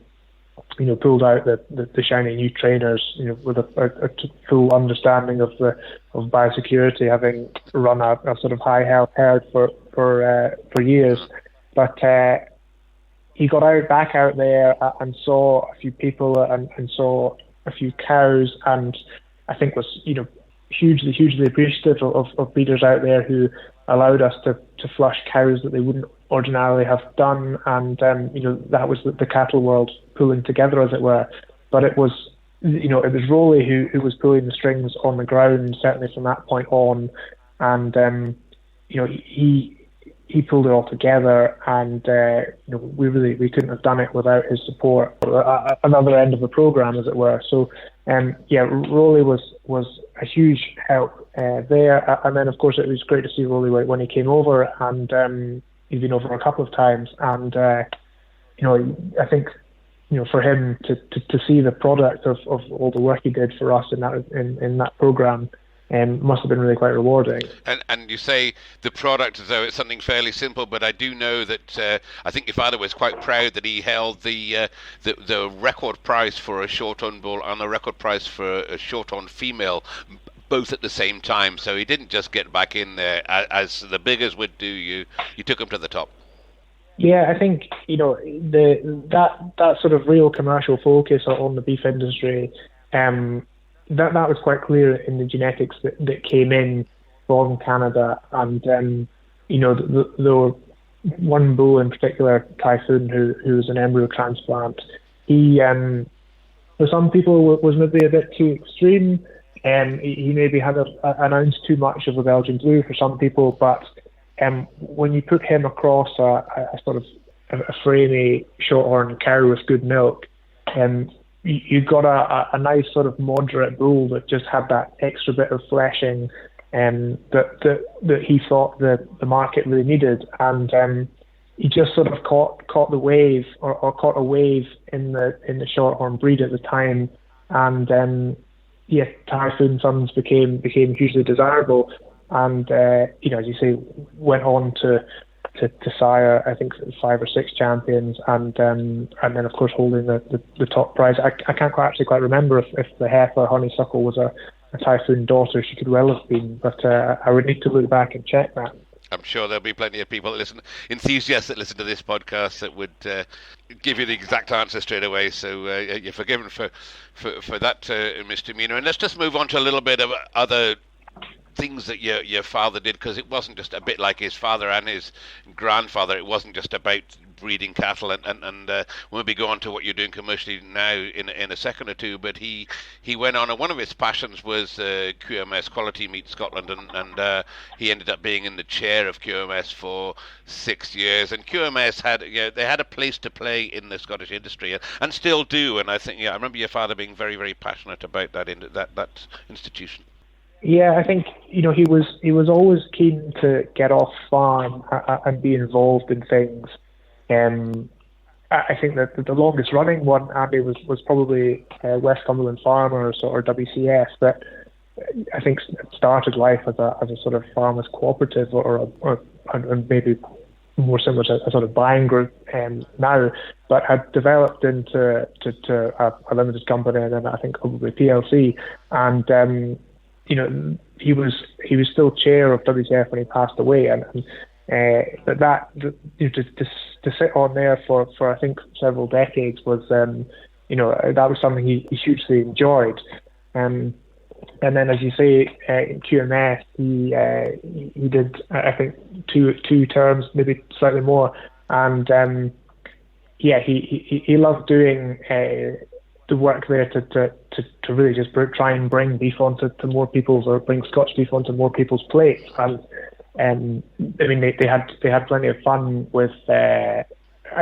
pulled out the shiny new trainers, with a full understanding of biosecurity, having run a sort of high health herd for years. But he got back out there and saw a few people and saw a few cows, and I think was hugely appreciative of breeders out there who allowed us to flush cows that they wouldn't ordinarily have done, and that was the cattle world pulling together, as it were. But it was Rowley who was pulling the strings on the ground, certainly from that point on, and he pulled it all together, and we couldn't have done it without his support. Another end of the program, as it were. So Rowley was a huge help there, and then of course it was great to see Rowley when he came over, and he's been over a couple of times, and I think for him to see the product of all the work he did for us in that program must have been really quite rewarding. And you say the product as though it's something fairly simple, but I do know that I think your father was quite proud that he held the record prize for a short-on bull and the record prize for a short-on female, both at the same time. So he didn't just get back in there as the biggers would do. You took him to the top. Yeah, I think that sort of real commercial focus on the beef industry. That was quite clear in the genetics that came in from Canada, and there were one bull in particular, Typhoon, who was an embryo transplant. He, for some people, was maybe a bit too extreme. He maybe had an ounce too much of a Belgian Blue for some people, but when you put him across a sort of a framey shorthorn cow with good milk, you got a nice sort of moderate bull that just had that extra bit of fleshing that he thought the market really needed, and he just sort of caught the wave or caught a wave in the shorthorn breed at the time, and Typhoon Sons became hugely desirable, and as you say, went on to sire, I think, 5 or 6 champions, and then of course holding the top prize. I can't quite remember if the heifer Honeysuckle was a Typhoon daughter. She could well have been, but I would need to look back and check that. I'm sure there'll be plenty of people that listen, enthusiasts that listen to this podcast, that would give you the exact answer straight away. So you're forgiven for that, Mr. Mina. And let's just move on to a little bit of other things that your father did, because it wasn't just a bit like his father and his grandfather. It wasn't just about breeding cattle, and we'll be going on to what you're doing commercially now in a second or two. But he went on, and one of his passions was QMS, Quality Meat Scotland, and he ended up being in the chair of QMS for 6 years. And QMS they had a place to play in the Scottish industry, and still do. And I think I remember your father being very, very passionate about that institution. Yeah, I think he was always keen to get off farm and be involved in things. I think that the longest running one, Andy, was probably West Cumberland Farmers or WCS, that I think started life as a sort of farmers cooperative or maybe more similar to a sort of buying group now, but had developed into a limited company, and then I think probably PLC, and he was still chair of WCF when he passed away, and to sit on there for I think several decades was that was something he hugely enjoyed, and then, as you say, in QMS he did I think two terms, maybe slightly more, and he loved doing the work there to really just try and bring beef onto more people's, or bring Scotch beef onto more people's plates. And I mean, they had plenty of fun with. I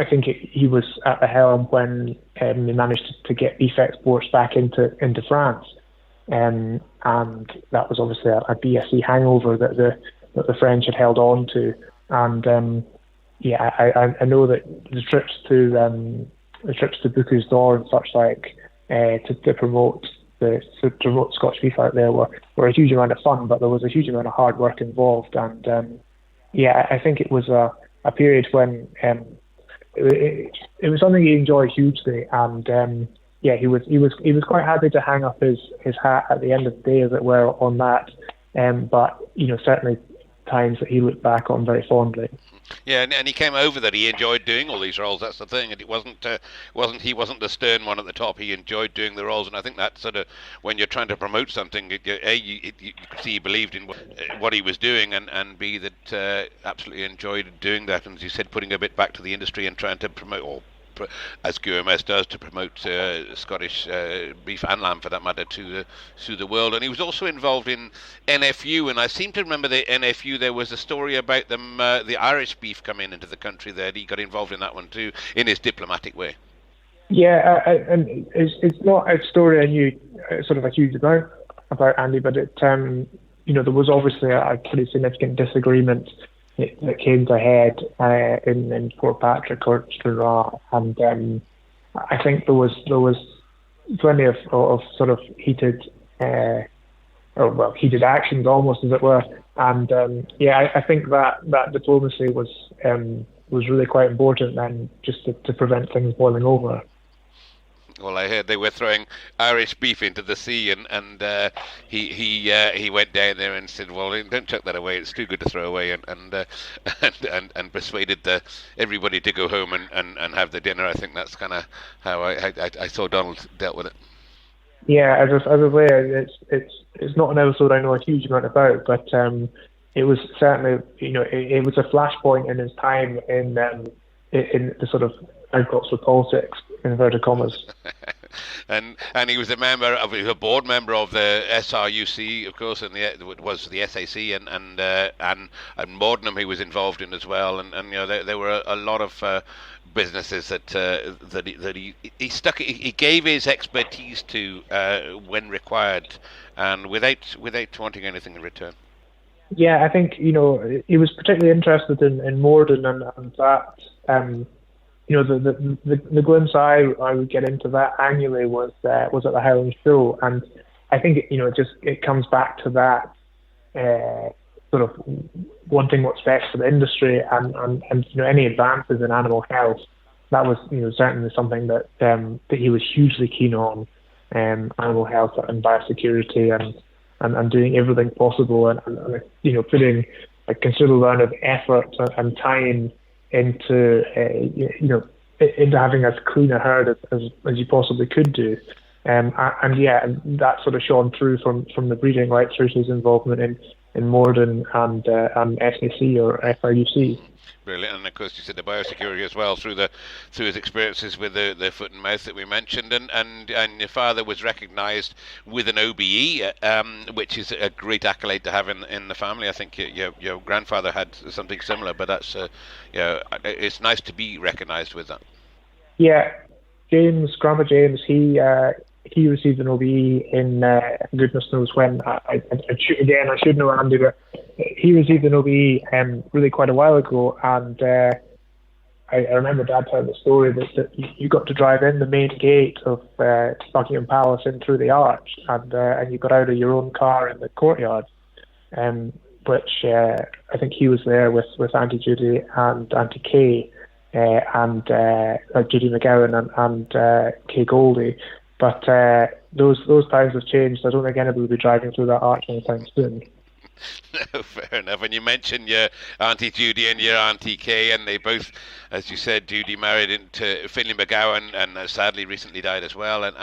think he was at the helm when they managed to get beef exports back into France, and that was obviously a BSE hangover that the French had held on to. And I know that the trips to Bocuse d'Or and such like to promote to promote Scottish beef out there were a huge amount of fun, but there was a huge amount of hard work involved. And I think it was a period when it was something he enjoyed hugely. And he was quite happy to hang up his hat at the end of the day, as it were, on that. But certainly times that he looked back on very fondly. Yeah, and he came over that he enjoyed doing all these roles. That's the thing, and he wasn't the stern one at the top. He enjoyed doing the roles, and I think that sort of, when you're trying to promote something, you could see he believed in what he was doing, and B, that absolutely enjoyed doing that. And as you said, putting a bit back to the industry and trying to promote, or as QMS does, to promote Scottish beef and lamb, for that matter, to the world. And he was also involved in NFU, and I seem to remember the NFU, there was a story about them, the Irish beef coming into the country there. He got involved in that one too, in his diplomatic way. Yeah, and it's not a story I knew sort of a huge amount about, Andy, but it there was obviously a pretty significant disagreement that came to a head in Port Patrick or Stranraer, and I think there was plenty of sort of heated actions, almost, as it were. And I think that diplomacy was really quite important then, just to prevent things boiling over. Well, I heard they were throwing Irish beef into the sea, and he went down there and said, "Well, don't chuck that away. It's too good to throw away," and persuaded everybody to go home and have the dinner. I think that's kind of how I saw Donald dealt with it. Yeah, as I say, it's not an episode I know a huge amount about, but it was certainly it was a flashpoint in his time in the sort of outpots of politics, in inverted commas. and he was a board member of the SRUC, of course, and was the SAC, and Mordnham he was involved in as well, and there were a lot of businesses that he stuck. He gave his expertise to when required, and without wanting anything in return. Yeah, I think he was particularly interested in Morden and that. The glimpse I would get into that annually was at the Highland Show, and I think it comes back to that sort of wanting what's best for the industry, and any advances in animal health. That was certainly something that he was hugely keen on, animal health and biosecurity, and doing everything possible, and putting a considerable amount of effort and time into having as clean a herd as you possibly could do, and that sort of shone through from the breeding right through to his involvement in Morden and SAC or FRUC. Brilliant, and of course you said the biosecurity as well through his experiences with the foot and mouth that we mentioned, and your father was recognised with an OBE, which is a great accolade to have in the family. I think your grandfather had something similar, but that's it's nice to be recognised with that. Yeah, Grandpa James, he received an OBE in goodness knows when. I should know, Andy, but he received an OBE really quite a while ago, and I remember Dad telling the story that you got to drive in the main gate of Buckingham Palace in through the arch, and you got out of your own car in the courtyard, which I think he was there with Auntie Judy and Auntie Kay, and Judy McGowan and Kay Goldie. But those times have changed. I don't think anybody will be driving through that arch anytime soon. No, fair enough. And you mentioned your Auntie Judy and your Auntie Kay, and they both, as you said, Judy married into Finlay McGowan, and sadly recently died as well, and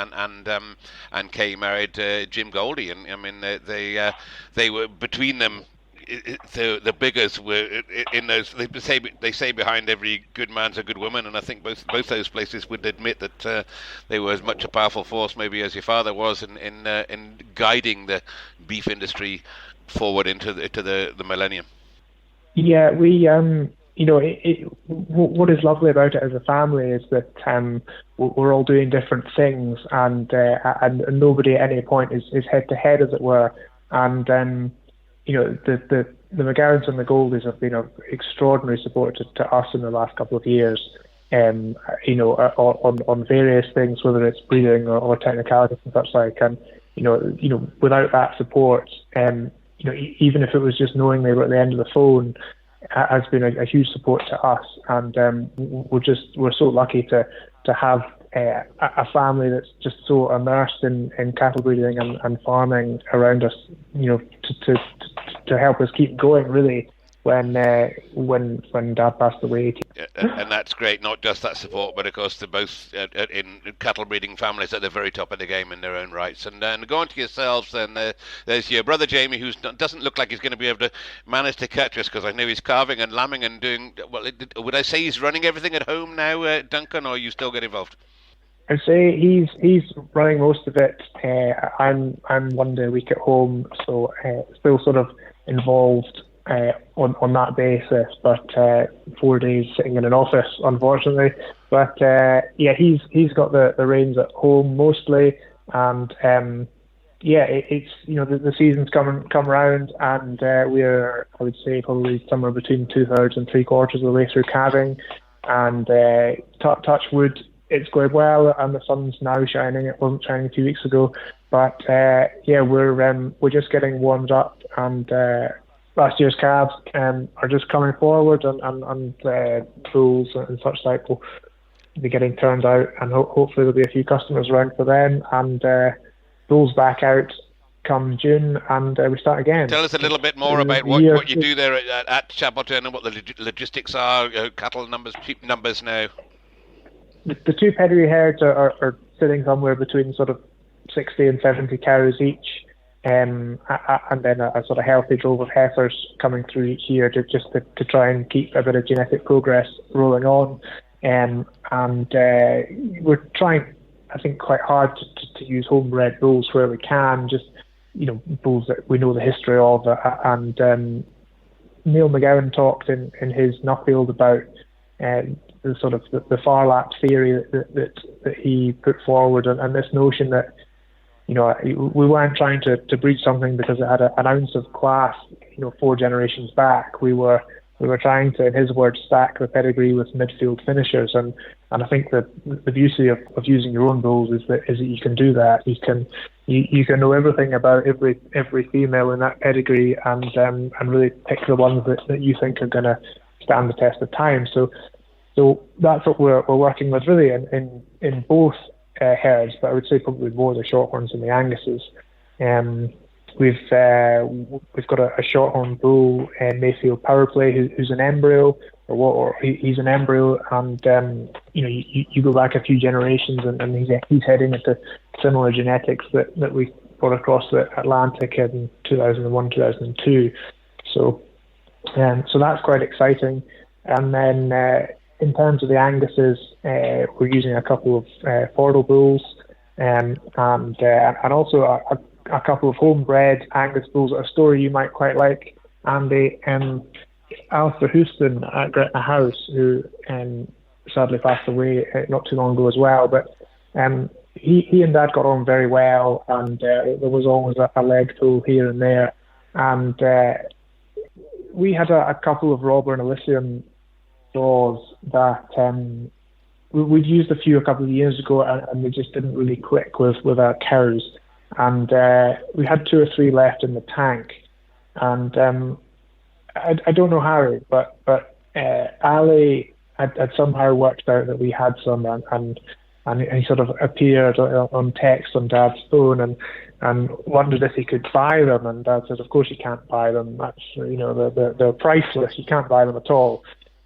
Kay married Jim Goldie, and I mean they were between them. The Biggars were in those. They say behind every good man's a good woman, and I think both those places would admit that they were as much a powerful force, maybe, as your father was in guiding the beef industry forward into the millennium. Yeah, we what is lovely about it as a family is that we're all doing different things, and nobody at any point is head to head, as it were, and the McGowans and the Goldies have been of extraordinary support to us in the last couple of years, on various things, whether it's breeding or technicalities and such like. And without that support, even if it was just knowing they were at the end of the phone, has been a huge support to us. And we're so lucky to have a family that's just so immersed in cattle breeding and farming around us, to help us keep going, really, when Dad passed away. And that's great, not just that support, but of course they're both in cattle breeding families at the very top of the game in their own rights. And then going to yourselves, then there's your brother Jamie, who doesn't look like he's going to be able to manage to catch us, because I know he's calving and lambing and doing, well, would I say he's running everything at home now, Duncan, or you still get involved? I'd say he's running most of it. I'm 1 day a week at home, so still sort of involved on that basis, but 4 days sitting in an office, unfortunately. But he's got the reins at home mostly, and it's the season's come around, and we're, I would say, probably somewhere between 2/3 and 3/4 of the way through calving, and touch wood, it's going well, and the sun's now shining. It wasn't shining a few weeks ago, but we're just getting warmed up, and last year's calves are just coming forward, and bulls and such like will be getting turned out, and hopefully there'll be a few customers around for them, and bulls back out come June, and we start again. Tell us a little bit more about what you do there at Chapelton, and what the logistics are, cattle numbers, sheep numbers now. The two pedigree herds are sitting somewhere between sort of 60 and 70 cows each, and then a sort of healthy drove of heifers coming through each year to try and keep a bit of genetic progress rolling on. And we're trying, I think, quite hard to use homebred bulls where we can, just bulls that we know the history of. And Neil McGowan talked in his Nuffield about the sort of the Farlap theory that he put forward, and this notion that we weren't trying to breed something because it had an ounce of class 4 generations back. We were trying to, in his words, stack the pedigree with midfield finishers, and I think that the beauty of using your own bulls is that you can do that. You can know everything about every female in that pedigree, and really pick the ones that you think are going to stand the test of time. So that's what we're working with, really, in both herds, but I would say probably more the Shorthorns and the Anguses. We've got a Shorthorn bull, Mayfield Powerplay, who's an embryo, or he's an embryo, and you go back a few generations, and he's heading into similar genetics that we brought across the Atlantic in 2001, 2002. So that's quite exciting. And then in terms of the Anguses, we're using a couple of Fordle bulls, and also a couple of homebred Angus bulls. A story you might quite like, Andy. Alistair Houston at Gretna House, who sadly passed away not too long ago as well, but he and Dad got on very well, and there was always a leg pull here and there, and we had a couple of Robber and Elysium daws that we'd used a couple of years ago, and they just didn't really click with our cows, and we had 2 or 3 left in the tank, and I don't know how, but Ali had somehow worked out that we had some, and he sort of appeared on text on Dad's phone and wondered if he could buy them, and Dad said, of course you can't buy them, that's they're priceless, you can't buy them at all.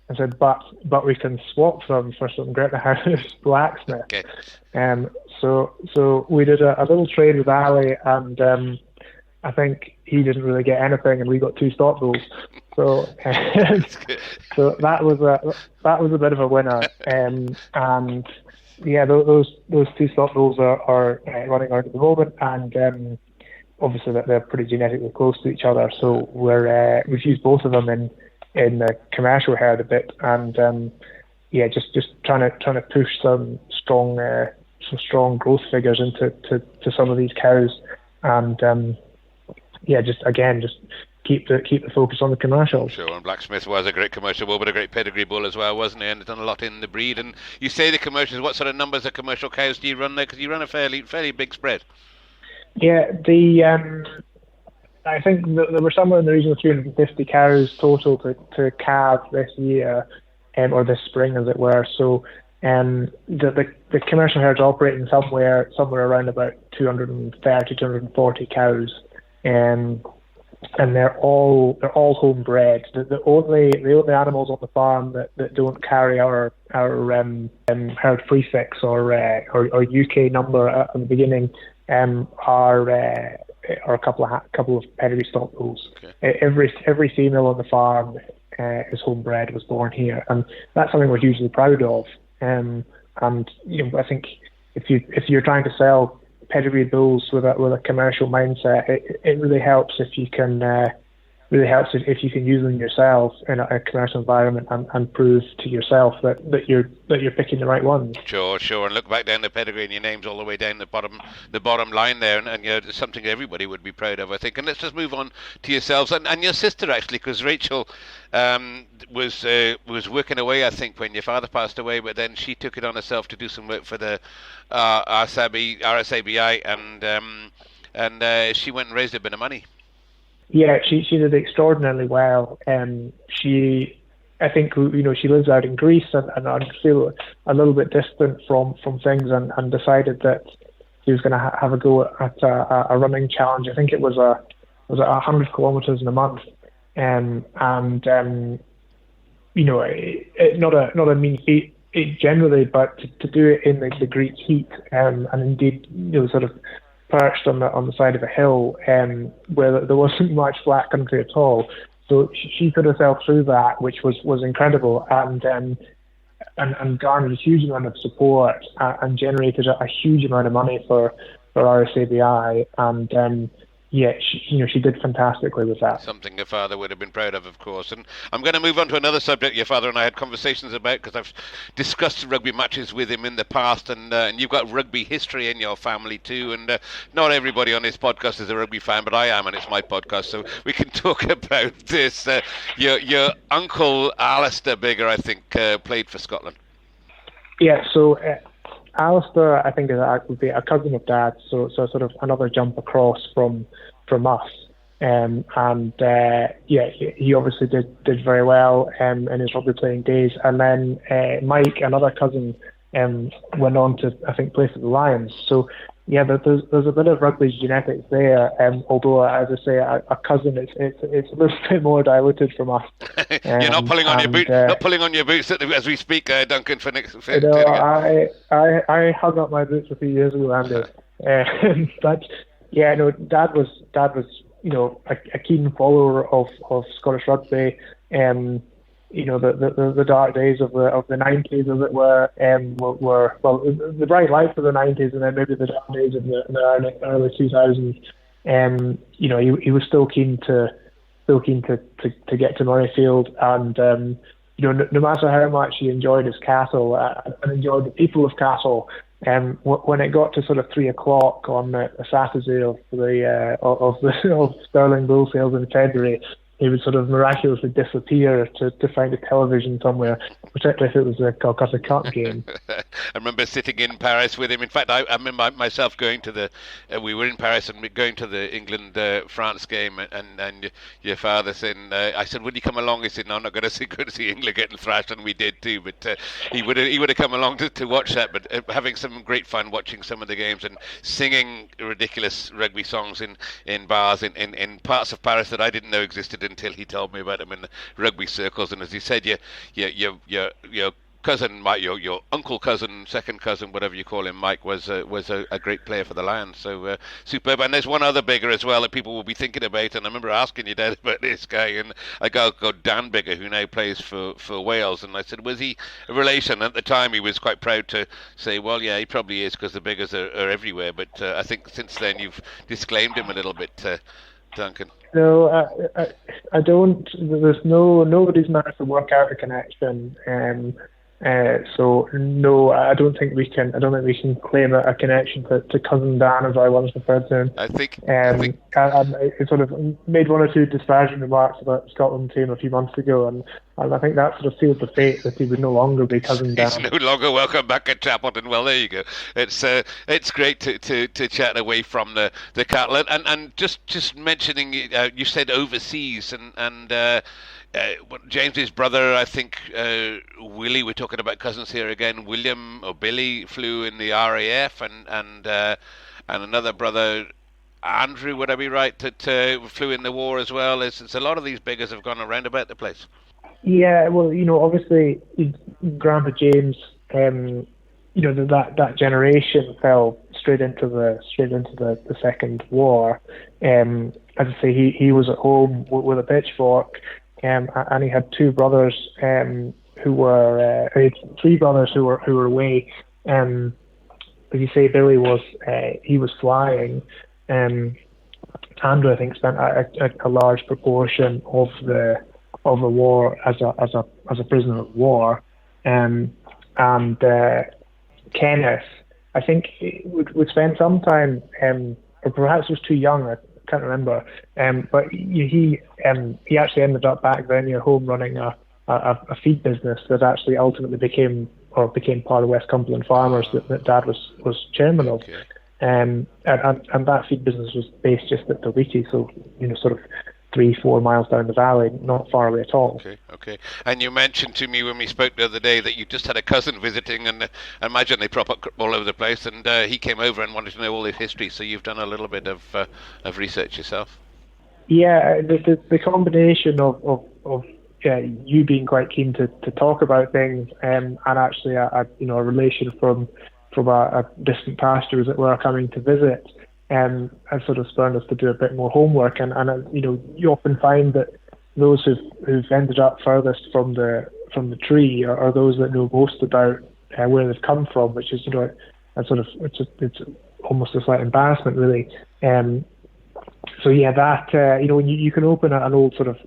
I said, but we can swap them for some Gretna House blacksmith. Okay. So we did a little trade with Ali, and I think he didn't really get anything, and we got 2 stock bulls. So so that was a bit of a winner. And yeah, those 2 stock bulls are running out at the moment, and obviously they're pretty genetically close to each other. So we've used both of them in the commercial herd a bit, and just trying to push some strong growth figures into some of these cows, and just keep the focus on the commercials. Sure, and Blacksmith was a great commercial bull, but a great pedigree bull as well, wasn't he? And done a lot in the breed. And you say the commercials, what sort of numbers of commercial cows do you run there? Because you run a fairly big spread. Yeah, I think there were somewhere in the region of 350 cows total to calve this year, or this spring, as it were. So, the commercial herd's operating somewhere around about 230, 240 cows, and they're all homebred. The only animals on the farm that don't carry our herd prefix or UK number at the beginning are a couple of pedigree stock bulls. Okay. Every female on the farm is homebred, was born here, and that's something we're hugely proud of. And I think if you're trying to sell pedigree bulls with a commercial mindset, it really helps if you can use them yourself in a commercial environment and prove to yourself that you're picking the right ones. Sure. And look back down the pedigree, and your name's all the way down the bottom line there, and it's something everybody would be proud of, I think. And let's just move on to yourselves and your sister, actually, because Rachel was working away, I think, when your father passed away, but then she took it on herself to do some work for the RSABI, and she went and raised a bit of money. Yeah, she did extraordinarily well. I think she lives out in Greece, and I feel a little bit distant from things, and decided that she was going to have a go at a running challenge. I think it was 100 kilometers in a month, not a mean feat generally, but to do it in the Greek heat, and indeed sort of perched on the side of a hill, where there wasn't much flat country at all. So she put herself through that, which was incredible, and garnered a huge amount of support, and generated a huge amount of money for RSABI, and she did fantastically with that. Something your father would have been proud of course. And I'm going to move on to another subject your father and I had conversations about, because I've discussed rugby matches with him in the past, and you've got rugby history in your family too, and not everybody on this podcast is a rugby fan, but I am, and it's my podcast, so we can talk about this. Your uncle Alistair Biggar, I think, played for Scotland. Yeah, so Alistair, I think, would be a cousin of Dad's, so sort of another jump across from us. He obviously did very well in his rugby playing days. And then Mike, another cousin, went on to, I think, play for the Lions. So yeah, there's a bit of rugby genetics there. Although, as I say, a cousin, it's a little bit more diluted from us. You're not pulling on your boot, not pulling on your boots as we speak, Duncan. I hung up my boots a few years ago, Andy. But yeah, no, Dad was a keen follower of Scottish rugby. The dark days of the 90s, as it were, were the bright lights of the 90s, and then maybe the dark days of the early 2000s. He was still keen to get to Murrayfield, and no matter how much he enjoyed his castle and enjoyed the people of Castle, when it got to sort of 3:00 on the Saturday of Stirling Bull sales in February, he would sort of miraculously disappear to find a television somewhere, particularly if it was a Calcutta Cup game. I remember sitting in Paris with him. In fact, I remember myself going to we were in Paris and going to the England-France game, and your father saying, I said, would you come along? He said, no, I'm not going to see England getting thrashed, and we did too, but he would have come along to watch that, but having some great fun watching some of the games and singing ridiculous rugby songs in bars in parts of Paris that I didn't know existed until he told me about them in the rugby circles. And as he said, your cousin Mike, your uncle cousin, second cousin, whatever you call him, Mike, was a great player for the Lions. So superb. And there's one other Biggar as well that people will be thinking about. And I remember asking your dad about this guy, and a guy called Dan Biggar, who now plays for Wales. And I said, was he a relation? At the time, he was quite proud to say, well, yeah, he probably is, because the Biggars are everywhere. But I think since then you've disclaimed him a little bit, Duncan. No, I don't. There's nobody's managed to work out a connection. So no, I don't think we can. I don't think we can claim a connection to cousin Dan, as I once referred to him. I sort of made one or two disparaging remarks about the Scotland team a few months ago, and I think that sort of sealed the fate that he would no longer be cousin Dan. He's no longer welcome back at Chapelton. Well, there you go. It's great to chat away from the cattle, and just mentioning you said overseas and. James's brother, I think, Willie. We're talking about cousins here again. William or Billy flew in the RAF, and another brother, Andrew. Would I be right that flew in the war as well? It's a lot of these beggars have gone around about the place. Yeah, well, obviously, Grandpa James, that generation fell straight into the Second War. As I say, he was at home with a pitchfork. And he had two brothers who were three brothers who were away. As you say, Billy was he was flying. Andrew, I think, spent a large proportion of the war as a prisoner of war. And Kenneth, I think, would spend some time, or perhaps was too young. I can't remember, but he actually ended up back then home running a feed business that actually ultimately became part of West Cumberland Farmers that Dad was chairman of. Okay. And that feed business was based just at Dalbeattie, so sort of 3-4 miles down the valley, not far away at all. Okay. And you mentioned to me when we spoke the other day that you just had a cousin visiting, and I imagine they prop up all over the place, and he came over and wanted to know all his history, so you've done a little bit of research yourself. Yeah, the combination of you being quite keen to talk about things, and actually a relation from a distant pasture, as it were, coming to visit, has sort of spurred us to do a bit more homework, and you often find that those who've ended up furthest from the tree are those that know most about where they've come from, which is it's almost a slight embarrassment, really. So yeah, that when you can open an old sort of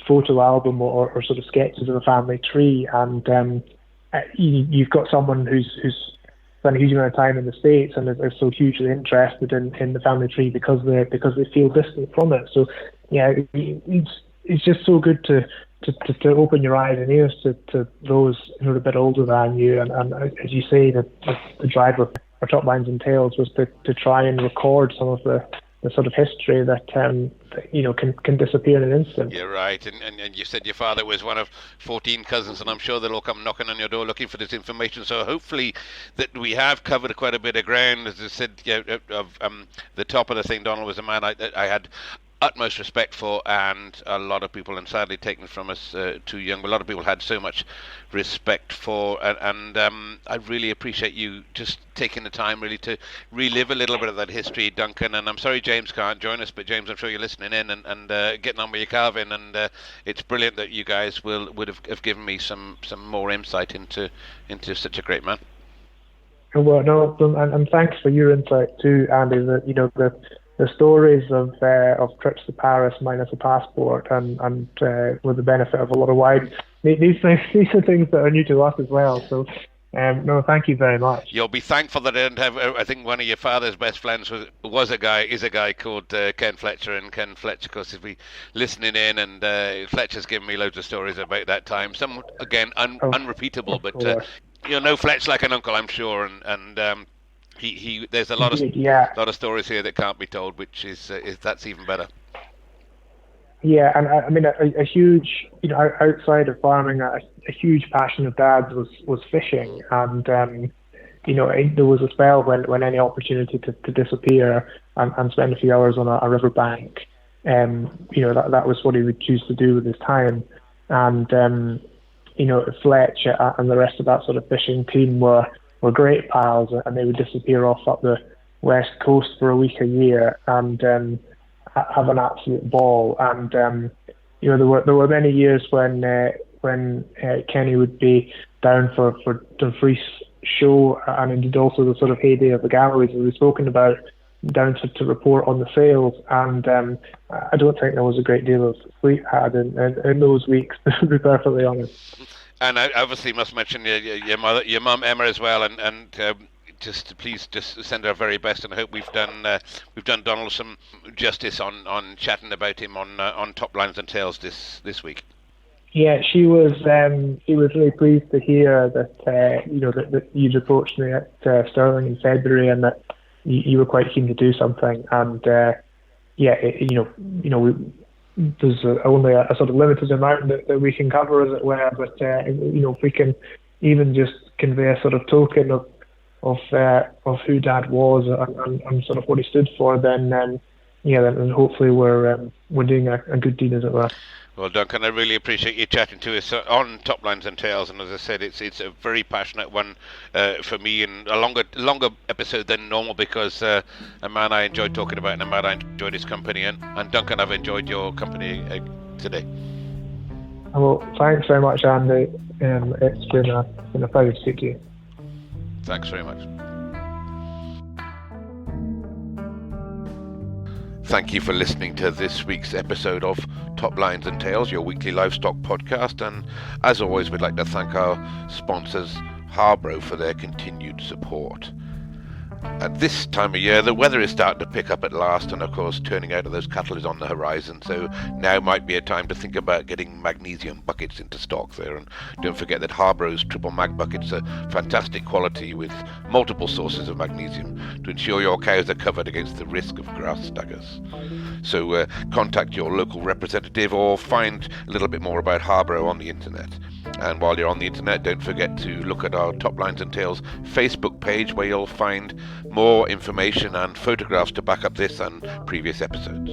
photo album or sort of sketches of a family tree, and you've got someone who's spent a huge amount of time in the States and is so hugely interested in the family tree because they feel distant from it. So yeah, it's just so good to open your eyes and ears to those who are a bit older than you, and as you say, the drive of our top lines and tails was to try and record some of the sort of history that can disappear in an instant. You're right, and you said your father was one of 14 cousins, and I'm sure they'll all come knocking on your door looking for this information. So hopefully that we have covered quite a bit of ground. As I said, the top of the thing, Donald was a man I had utmost respect for, and a lot of people, and sadly taken from us too young, but a lot of people had so much respect for, and I really appreciate you just taking the time really to relive a little bit of that history, Duncan. And I'm sorry James can't join us, but James, I'm sure you're listening in and getting on with your carving, and it's brilliant that you guys would have given me some more insight into such a great man. Well, no, and thanks for your insight too, Andy. That the stories of trips to Paris minus a passport and with the benefit of a lot of wine, these are things that are new to us as well. So, no, thank you very much. You'll be thankful that I didn't have. I think one of your father's best friends is a guy called Ken Fletcher, and Ken Fletcher, of course, is be listening in, and Fletcher's given me loads of stories about that time. Some again unrepeatable, but no Fletch like an uncle, I'm sure, and. He there's a lot of stories here that can't be told, which is that's even better. Yeah, and I mean a huge, outside of farming, a huge passion of Dad's was fishing, and there was a spell when any opportunity to disappear and spend a few hours on a riverbank, that was what he would choose to do with his time, and Fletch and the rest of that sort of fishing team were great pals, and they would disappear off up the west coast for a week a year and have an absolute ball. And there were many years when Kenny would be down for Dumfries show, and indeed also the sort of heyday of the galleries that we've spoken about, down to report on the sales. And I don't think there was a great deal of sleep had in those weeks, to be perfectly honest. And I obviously must mention your mum Emma as well, and please just send her very best, and I hope we've done Donald some justice on chatting about him on Top Lines and Tails this week. Yeah, she was really pleased to hear that that you'd approached me at Stirling in February, and that you were quite keen to do something. And there's only a sort of limited amount that we can cover, as it were. But if we can even just convey a sort of token of who Dad was and sort of what he stood for, then hopefully we're doing a good deed, as it were. Well, Duncan, I really appreciate you chatting to us on Top Lines and Tails, and as I said, it's a very passionate one for me, and a longer episode than normal, because a man I enjoyed talking about, and a man I enjoyed his company, and Duncan, I've enjoyed your company today. Well, thanks very much, Andy. It's been a pleasure to speak to you. Thanks very much. Thank you for listening to this week's episode of Top Lines and Tails, your weekly livestock podcast. And as always, we'd like to thank our sponsors, Harbro, for their continued support. At this time of year, the weather is starting to pick up at last, and of course, turning out of those cattle is on the horizon. So now might be a time to think about getting magnesium buckets into stock there. And don't forget that Harbro's triple mag buckets are fantastic quality with multiple sources of magnesium to ensure your cows are covered against the risk of grass staggers. So contact your local representative or find a little bit more about Harbro on the internet. And while you're on the internet, don't forget to look at our Top Lines and Tails Facebook page, where you'll find more information and photographs to back up this and previous episodes.